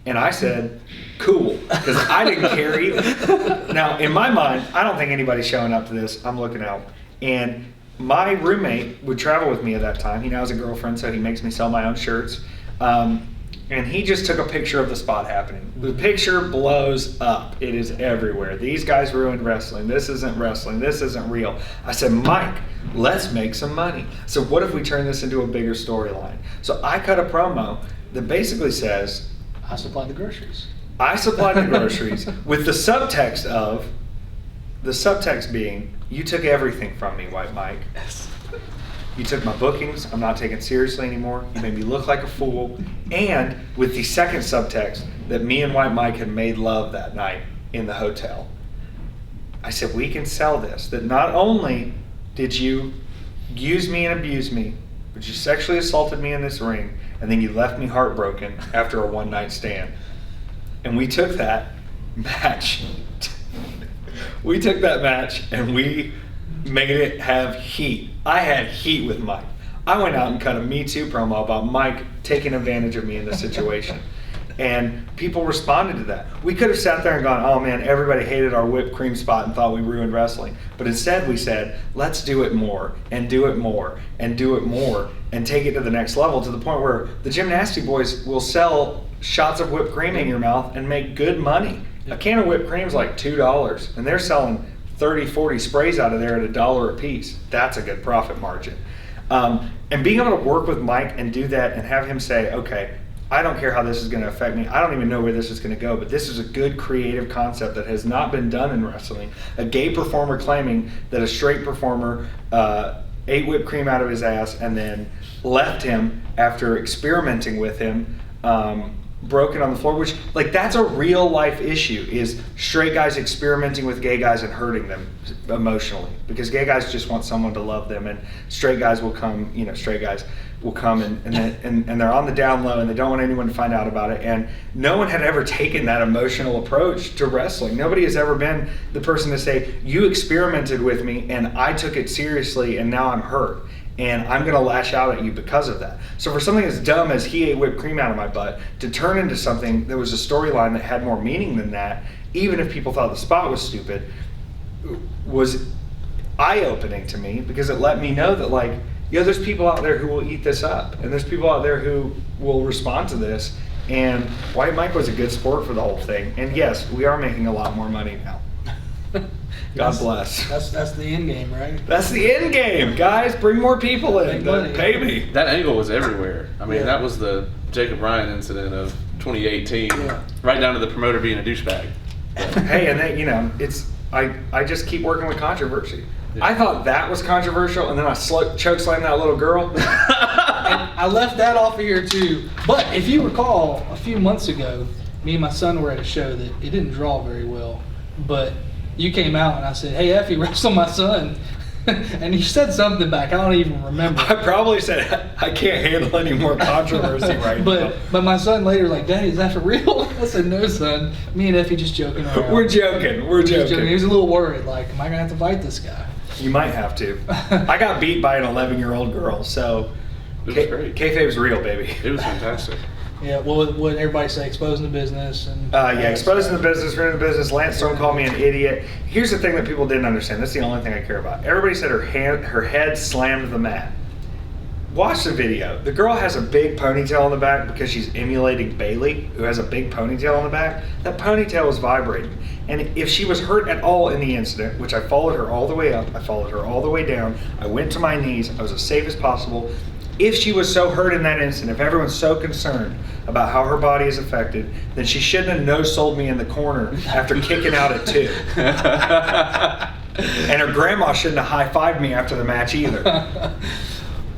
And I said, cool, because I didn't care either. Now, in my mind, I don't think anybody's showing up to this. I'm looking out. And my roommate would travel with me at that time. He now has a girlfriend, so he makes me sell my own shirts. And he just took a picture of the spot happening. The picture blows up. It is everywhere. These guys ruined wrestling. This isn't wrestling. This isn't real. I said, Mike, let's make some money. So what if we turn this into a bigger storyline? So I cut a promo that basically says, I supplied the groceries. I supplied the groceries with the subtext being, you took everything from me, White Mike. You took my bookings. I'm not taken seriously anymore. You made me look like a fool. And with the second subtext that me and White Mike had made love that night in the hotel. I said, we can sell this. That not only did you use me and abuse me, but you sexually assaulted me in this ring, and then you left me heartbroken after a one-night stand. And we took that match. We took that match and we made it have heat. I had heat with Mike. I went out and cut a Me Too promo about Mike taking advantage of me in this situation. And people responded to that. We could have sat there and gone, oh man, everybody hated our whipped cream spot and thought we ruined wrestling. But instead we said, let's do it more and do it more and do it more and take it to the next level, to the point where the Gymnasty Boys will sell shots of whipped cream in your mouth and make good money. A can of whipped cream is like $2 and they're selling 30, 40 sprays out of there at $1 a piece. That's a good profit margin. And being able to work with Mike and do that and have him say, okay, I don't care how this is going to affect me. I don't even know where this is going to go, but this is a good creative concept that has not been done in wrestling. A gay performer claiming that a straight performer ate whipped cream out of his ass and then left him after experimenting with him, broken on the floor, which, like, that's a real life issue, is straight guys experimenting with gay guys and hurting them emotionally, because gay guys just want someone to love them, and straight guys will come, and they're on the down low and they don't want anyone to find out about it. And no one had ever taken that emotional approach to wrestling. Nobody has ever been the person to say, you experimented with me and I took it seriously and now I'm hurt and I'm going to lash out at you because of that. So for something as dumb as he ate whipped cream out of my butt to turn into something that was a storyline that had more meaning than that, even if people thought the spot was stupid, was eye-opening to me, because it let me know that, like, there's people out there who will eat this up, and there's people out there who will respond to this. And White Mike was a good sport for the whole thing. And yes, we are making a lot more money now. God bless. That's the end game, right? That's the end game, guys. Bring more people in. Make money. Pay me. That angle was everywhere. I mean, Yeah. that was the Jacob Ryan incident of 2018, Yeah. right down to the promoter being a douchebag. Hey, and then, it's I just keep working with controversy. Yeah. I thought that was controversial, and then I choke slammed that little girl. And I left that off of here too. But if you recall, a few months ago, me and my son were at a show that it didn't draw very well. But you came out and I said, hey, Effy, wrestle my son. And you said something back. I don't even remember. I probably said, I can't handle any more controversy right now. But my son later was like, Daddy, is that for real? I said, no, son. Me and Effy just joking around. We're joking. We're joking. He was a little worried. Like, am I going to have to fight this guy? You might have to. I got beat by an 11-year-old girl, so It was great. kayfabe's real, baby. It was fantastic. Yeah, what everybody say, exposing the business. And Exposing the business, ruining the business. Lance Stone called me an idiot. Here's the thing that people didn't understand. That's the only thing I care about. Everybody said her head slammed the mat. Watch the video. The girl has a big ponytail on the back because she's emulating Bailey, who has a big ponytail on the back. That ponytail was vibrating. And if she was hurt at all in the incident, which I followed her all the way up, I followed her all the way down, I went to my knees, I was as safe as possible. If she was so hurt in that incident, if everyone's so concerned about how her body is affected, then she shouldn't have no-sold me in the corner after kicking out at 2. And her grandma shouldn't have high-fived me after the match either.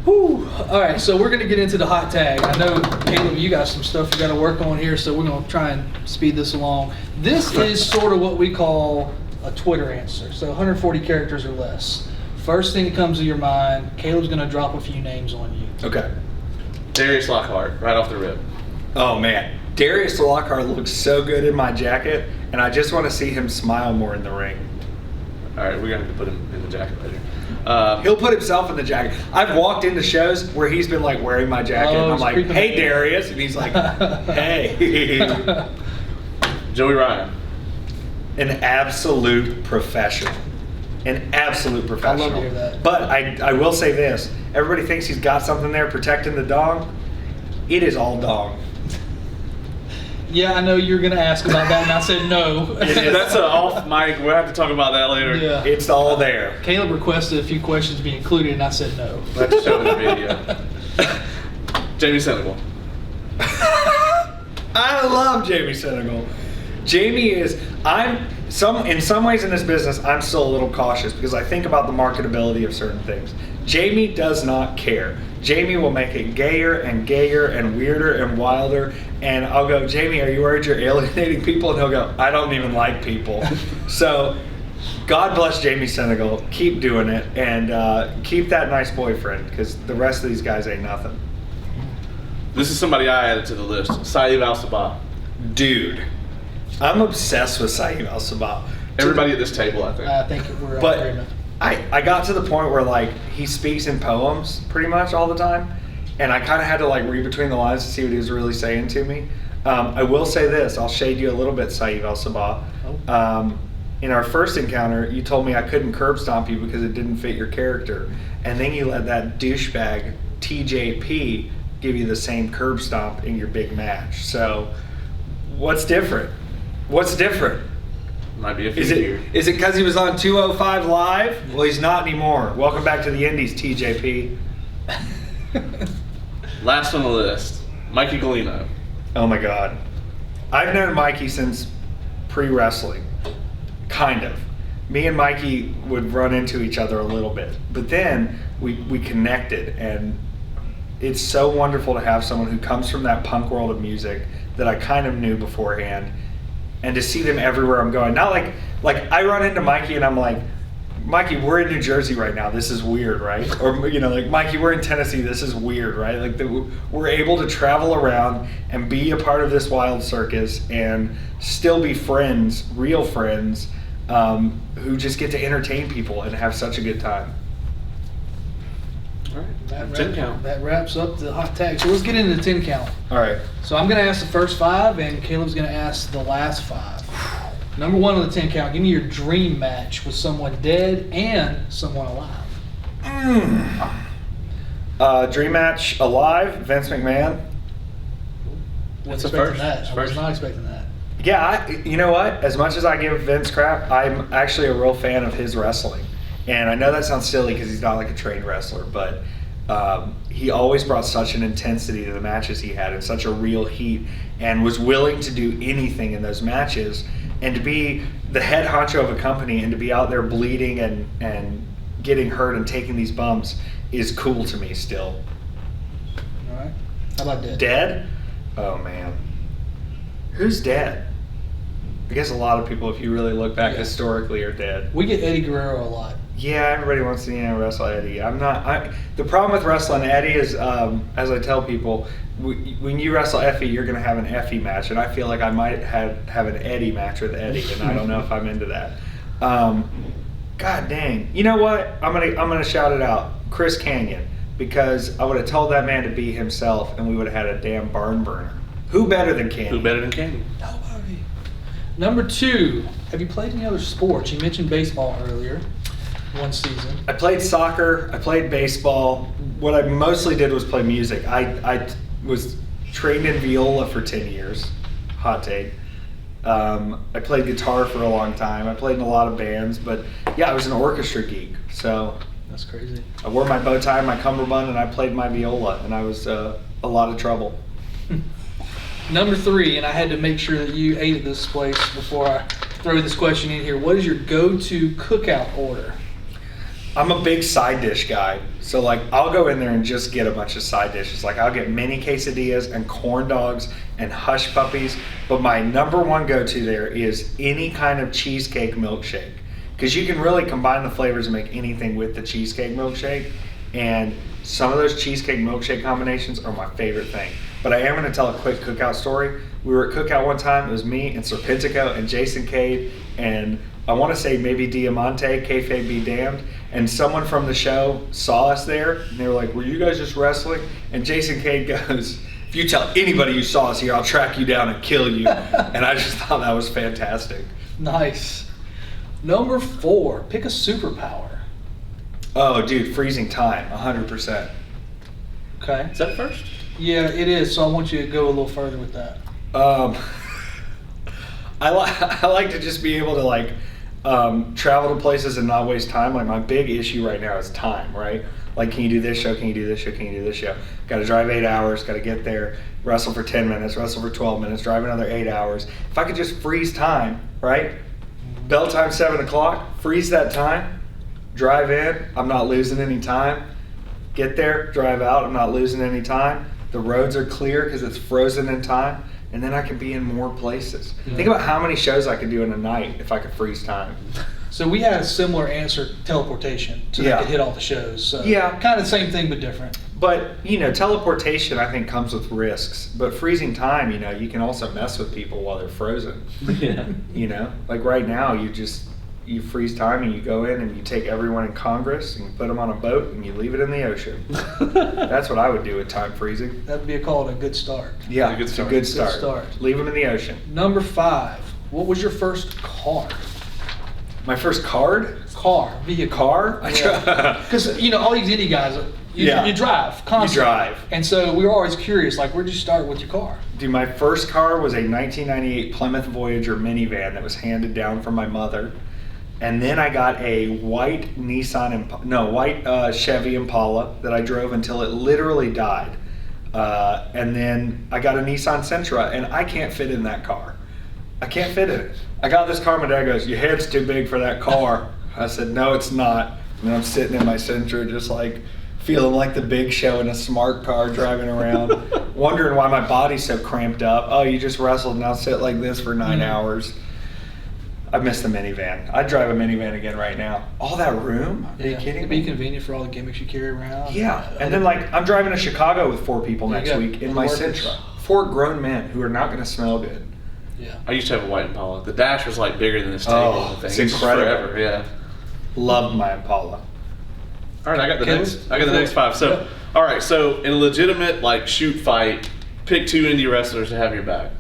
Whew. All right, so we're going to get into the hot tag. I know, Caleb, you got some stuff you got to work on here, so we're going to try and speed this along. This is sort of what we call a Twitter answer, so 140 characters or less. First thing that comes to your mind, Caleb's going to drop a few names on you. Okay. Darius Lockhart, right off the rip. Oh, man. Darius Lockhart looks so good in my jacket, and I just want to see him smile more in the ring. All right, we're going to have to put him in the jacket later. He'll put himself in the jacket. I've walked into shows where he's been like wearing my jacket, and I'm like, "Hey, Darius," and he's like, "Hey." Joey Ryan. An absolute professional. An absolute professional. I love to hear that. But I will say this: everybody thinks he's got something there protecting the dong. It is all dong. Yeah, I know you're going to ask about that, and I said no. That's an off mic. We'll have to talk about that later. Yeah. It's all there. Caleb requested a few questions be included, and I said no. Let's show the video. Jamie Senegal. I love Jamie Senegal. Jamie is, in some ways in this business, I'm still a little cautious because I think about the marketability of certain things. Jamie does not care. Jamie will make it gayer and gayer and weirder and wilder. And I'll go, Jamie, are you worried you're alienating people? And he'll go, I don't even like people. So God bless Jamie Senegal. Keep doing it and keep that nice boyfriend because the rest of these guys ain't nothing. This is somebody I added to the list. Saeed Al-Sabah. Dude, I'm obsessed with Saeed Al-Sabah. Everybody at this table, I think. I think we're in But agreement. I got to the point where like he speaks in poems pretty much all the time, and I kind of had to like read between the lines to see what he was really saying to me. I will say this: I'll shade you a little bit, Saeed Al-Sabah. In our first encounter, you told me I couldn't curb stomp you because it didn't fit your character, and then you let that douchebag TJP give you the same curb stomp in your big match. So, what's different? What's different? Might be a few Is here. it because he was on 205 Live? Well, he's not anymore. Welcome back to the Indies, TJP. Last on the list, Mikey Galino. Oh my God. I've known Mikey since pre-wrestling. Kind of. Me and Mikey would run into each other a little bit. But then we connected, and it's so wonderful to have someone who comes from that punk world of music that I kind of knew beforehand, and to see them everywhere I'm going. Not like I run into Mikey and I'm like, Mikey, we're in New Jersey right now. This is weird, right? Or like Mikey, we're in Tennessee. This is weird, right? Like we're able to travel around and be a part of this wild circus and still be friends, real friends, who just get to entertain people and have such a good time. All right. 10 count. That wraps up the hot tag. So let's get into the 10 count. All right. So I'm going to ask the first 5, and Caleb's going to ask the last 5. Number 1 on the 10 count, give me your dream match with someone dead and someone alive. Dream match alive, Vince McMahon. That's a Expecting first. that. I was First. not expecting that. Yeah, you know what? As much as I give Vince crap, I'm actually a real fan of his wrestling. And I know that sounds silly because he's not like a trained wrestler, but he always brought such an intensity to the matches he had and such a real heat and was willing to do anything in those matches. And to be the head honcho of a company and to be out there bleeding and getting hurt and taking these bumps is cool to me still. All right. How about dead? Dead? Oh, man. Who's dead? I guess a lot of people, if you really look back Yeah. historically, are dead. We get Eddie Guerrero a lot. Yeah, everybody wants to wrestle Eddie. The problem with wrestling Eddie is, as I tell people, when you wrestle Effy, you're going to have an Effy match, and I feel like I might have an Eddie match with Eddie, and I don't know if I'm into that. God dang! You know what? I'm gonna shout it out, Chris Canyon, because I would have told that man to be himself, and we would have had a damn barn burner. Who better than Canyon? Who better than Canyon? Nobody. Number 2, have you played any other sports? You mentioned baseball earlier, one season. I played soccer. I played baseball. What I mostly did was play music. I was trained in viola for 10 years. Hot take. I played guitar for a long time. I played in a lot of bands, but yeah, I was an orchestra geek. So That's crazy. I wore my bow tie, my cummerbund, and I played my viola, and I was a lot of trouble. Number 3, and I had to make sure that you ate at this place before I throw this question in here. What is your go-to cookout order? I'm a big side dish guy. So like I'll go in there and just get a bunch of side dishes. Like I'll get mini quesadillas and corn dogs and hush puppies. But my number one go-to there is any kind of cheesecake milkshake. Because you can really combine the flavors and make anything with the cheesecake milkshake. And some of those cheesecake milkshake combinations are my favorite thing. But I am going to tell a quick cookout story. We were at cookout one time. It was me and Serpentico and Jason Cade and I want to say maybe Diamante, kayfabe be damned. And someone from the show saw us there and they were like, "Were you guys just wrestling?" And Jason Cade goes, "If you tell anybody you saw us here, I'll track you down and kill you." And I just thought that was fantastic. Nice. Number 4, pick a superpower. Oh, dude, freezing time, 100%. Okay. Is that first? Yeah, it is. So I want you to go a little further with that. I like to just be able to like travel to places and not waste time. Like my big issue right now is time, right? Like, can you do this show? Can you do this show? Can you do this show? Got to drive 8 hours. Got to get there, wrestle for 10 minutes, wrestle for 12 minutes, drive another 8 hours. If I could just freeze time, right? Bell time 7 o'clock. Freeze that time. Drive in. I'm not losing any time. Get there. Drive out. I'm not losing any time. The roads are clear because it's frozen in time. And then I can be in more places. Yeah. Think about how many shows I could do in a night if I could freeze time. So we had a similar answer, teleportation, so Yeah. they could hit all the shows. So Yeah. kind of the same thing, but different. But, you know, teleportation I think comes with risks. But freezing time, you know, you can also mess with people while they're frozen. Yeah. You know, like right now, you freeze time and you go in and you take everyone in Congress and you put them on a boat and you leave it in the ocean. That's what I would do with time freezing. That'd be called a good start. Yeah, A good it's start. a good start. Good start. Leave them in the ocean. Number 5, what was your first car? My first card? Vehicle. Car? Because, you know, all these indie guys, you drive constantly. drive. And so we were always curious, like, where'd you start with your car? Dude, my first car was a 1998 Plymouth Voyager minivan that was handed down from my mother. And then I got a white Chevy Impala that I drove until it literally died. And then I got a Nissan Sentra, and I can't fit in that car. I can't fit in it. I got this car, my dad goes, "Your head's too big for that car." I said, "No, it's not." And then I'm sitting in my Sentra just like feeling like the Big Show in a smart car driving around, wondering why my body's so cramped up. Oh, you just wrestled, now sit like this for 9 hours. I miss the minivan. I'd drive a minivan again right now. All that room? Are you kidding It'd me? be convenient for all the gimmicks you carry around. Yeah, and then like I'm driving to Chicago with 4 people There you next go. week in On my the workers. Sentra. 4 grown men who are not going to smell good. Yeah. I used to have a white Impala. The dash was like bigger than this table. Oh, the it's thing. incredible. Forever, yeah. Loved my Impala. All right, I got the Caleb? next 5. So, Yeah. all right, so in a legitimate like shoot fight, pick 2 indie wrestlers to have your back.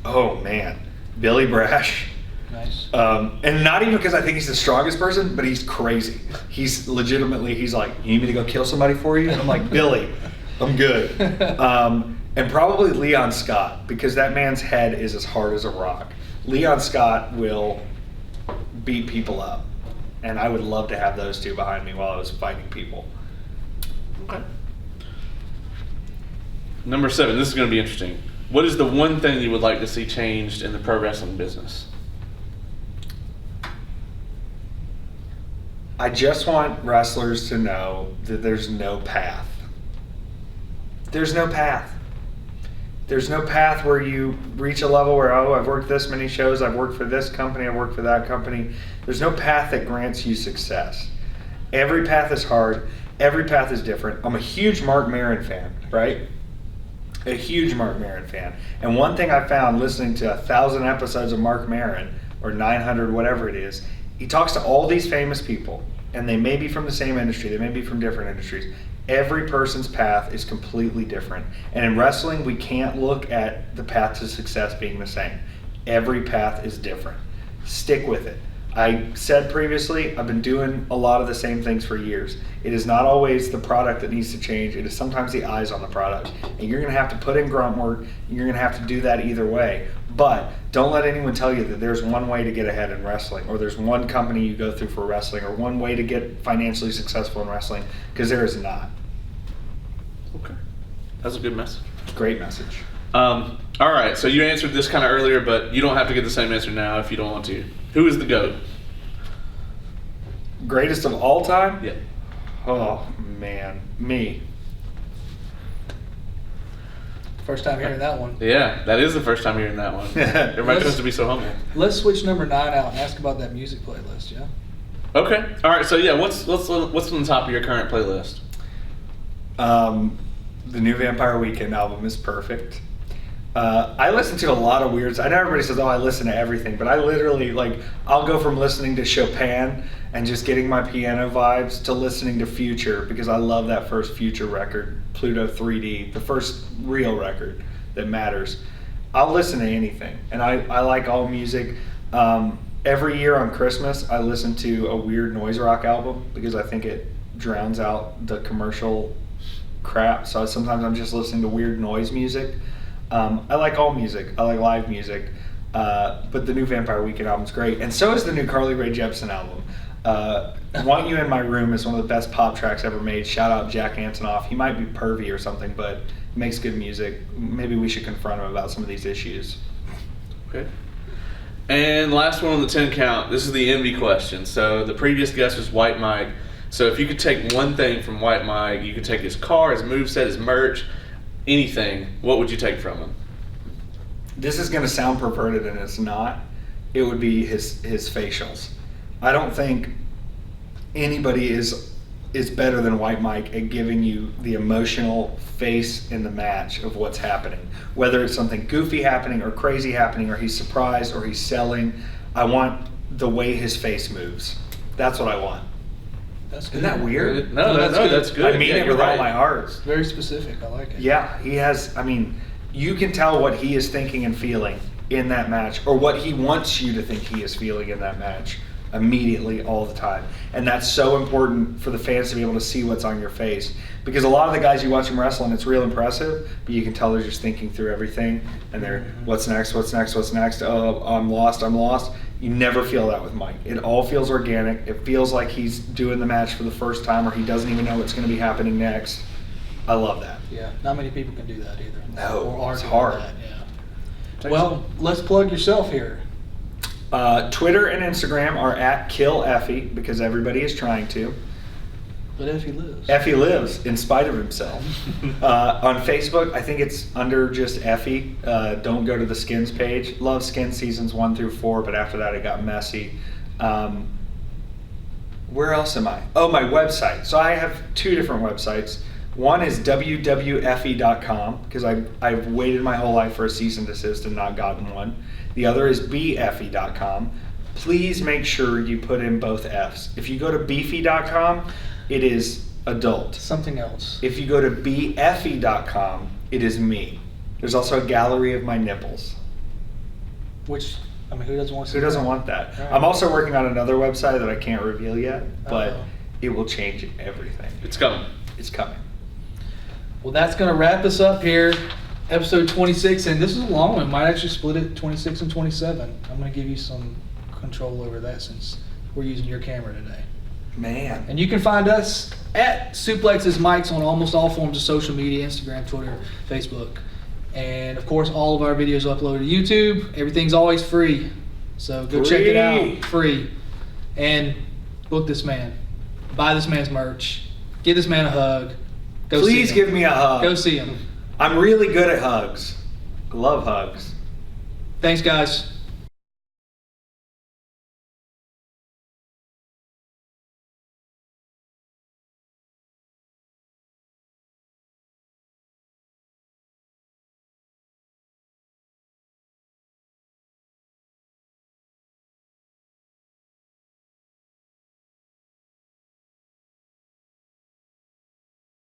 Oh man, Billy Brash. Nice. And not even because I think he's the strongest person, but he's crazy. He's like, "You need me to go kill somebody for you?" And I'm like, "Billy, I'm good." And probably Leon Scott, because that man's head is as hard as a rock. Leon Scott will beat people up. And I would love to have those 2 behind me while I was fighting people. Okay. Number 7. This is going to be interesting. What is the one thing you would like to see changed in the pro wrestling business? I just want wrestlers to know that there's no path. There's no path. There's no path where you reach a level where, oh, I've worked this many shows, I've worked for this company, I've worked for that company. There's no path that grants you success. Every path is hard. Every path is different. I'm a huge Mark Maron fan, right? A huge Mark Maron fan. And one thing I found listening to 1,000 episodes of Mark Maron, or 900, whatever it is, he talks to all these famous people, and they may be from the same industry, they may be from different industries. Every person's path is completely different. And in wrestling, we can't look at the path to success being the same. Every path is different. Stick with it. I said previously, I've been doing a lot of the same things for years. It is not always the product that needs to change. It is sometimes the eyes on the product. And you're going to have to put in grunt work. And you're going to have to do that either way. But don't let anyone tell you that there's one way to get ahead in wrestling, or there's one company you go through for wrestling, or one way to get financially successful in wrestling, because there is not. Okay. That's a good message. Great message. All right, so you answered this kind of earlier, but you don't have to get the same answer now if you don't want to. Who is the GOAT? Greatest of all time? Yeah. Oh, man. Me. First time hearing that one. Yeah, that is the first time hearing that one. Everybody tries to be so humble. Let's switch number 9 out and ask about that music playlist, yeah? Okay. All right, so yeah, what's on the top of your current playlist? The new Vampire Weekend album is perfect. I listen to a lot of weirds. I know everybody says, oh, I listen to everything, but I literally, I'll go from listening to Chopin and just getting my piano vibes to listening to Future, because I love that first Future record, Pluto 3D, the first real record that matters. I'll listen to anything, and I like all music. Every year on Christmas, I listen to a weird noise rock album because I think it drowns out the commercial crap. So sometimes I'm just listening to weird noise music. I like all music. I like live music. But the new Vampire Weekend album is great. And so is the new Carly Rae Jepsen album. Want You in My Room is one of the best pop tracks ever made. Shout out Jack Antonoff. He might be pervy or something, but makes good music. Maybe we should confront him about some of these issues. Okay. And last one on the 10 count. This is the envy question. So the previous guest was White Mike. So if you could take one thing from White Mike, you could take his car, his moveset, his merch, anything, what would you take from him? This is going to sound perverted, and it's not. It would be his facials. I don't think anybody is better than White Mike at giving you the emotional face in the match of what's happening. Whether it's something goofy happening or crazy happening, or he's surprised or he's selling, I want the way his face moves. That's what I want. That's good. Isn't that weird? No, that's good. I mean it with all my heart. It's very specific. I like it. Yeah, he has, you can tell what he is thinking and feeling in that match, or what he wants you to think he is feeling in that match immediately all the time. And that's so important for the fans to be able to see what's on your face. Because a lot of the guys you watch them wrestle, and it's real impressive, but you can tell they're just thinking through everything, and they're, what's next, what's next, what's next, oh, I'm lost. You never feel that with Mike. It all feels organic. It feels like he's doing the match for the first time, or he doesn't even know what's going to be happening next. I love that. Yeah, not many people can do that either. No, Or are it's doing hard. that, yeah. Well, let's plug yourself here. Twitter and Instagram are at @KillEffy, because everybody is trying to. But Effy lives. Effy lives in spite of himself. On Facebook, I think it's under just Effy. Don't go to the Skins page. Love Skins seasons 1 through 4, but after that it got messy. Where else am I? Oh, my website. So I have 2 different websites. One is www.effy.com, because I've waited my whole life for a cease and desist and not gotten one. The other is beffy.com. Please make sure you put in both F's. If you go to beefy.com, it is adult. Something else. If you go to beffy.com, it is me. There's also a gallery of my nipples. Which, who doesn't want to see Who doesn't that? want that? Right. I'm also working on another website that I can't reveal yet, but Uh-oh. it will change everything. It's coming. It's coming. Well, that's going to wrap us up here. Episode 26, and this is a long one. Might actually split it 26 and 27. I'm going to give you some control over that since we're using your camera today. Man. And you can find us at Suplexes Mics on almost all forms of social media, Instagram, Twitter, Facebook. And of course, all of our videos are uploaded to YouTube. Everything's always free. So go check it out. Free. And book this man. Buy this man's merch. Give this man a hug. Go Please see him. give me a hug. Go see him. I'm really good at hugs. Love hugs. Thanks, guys.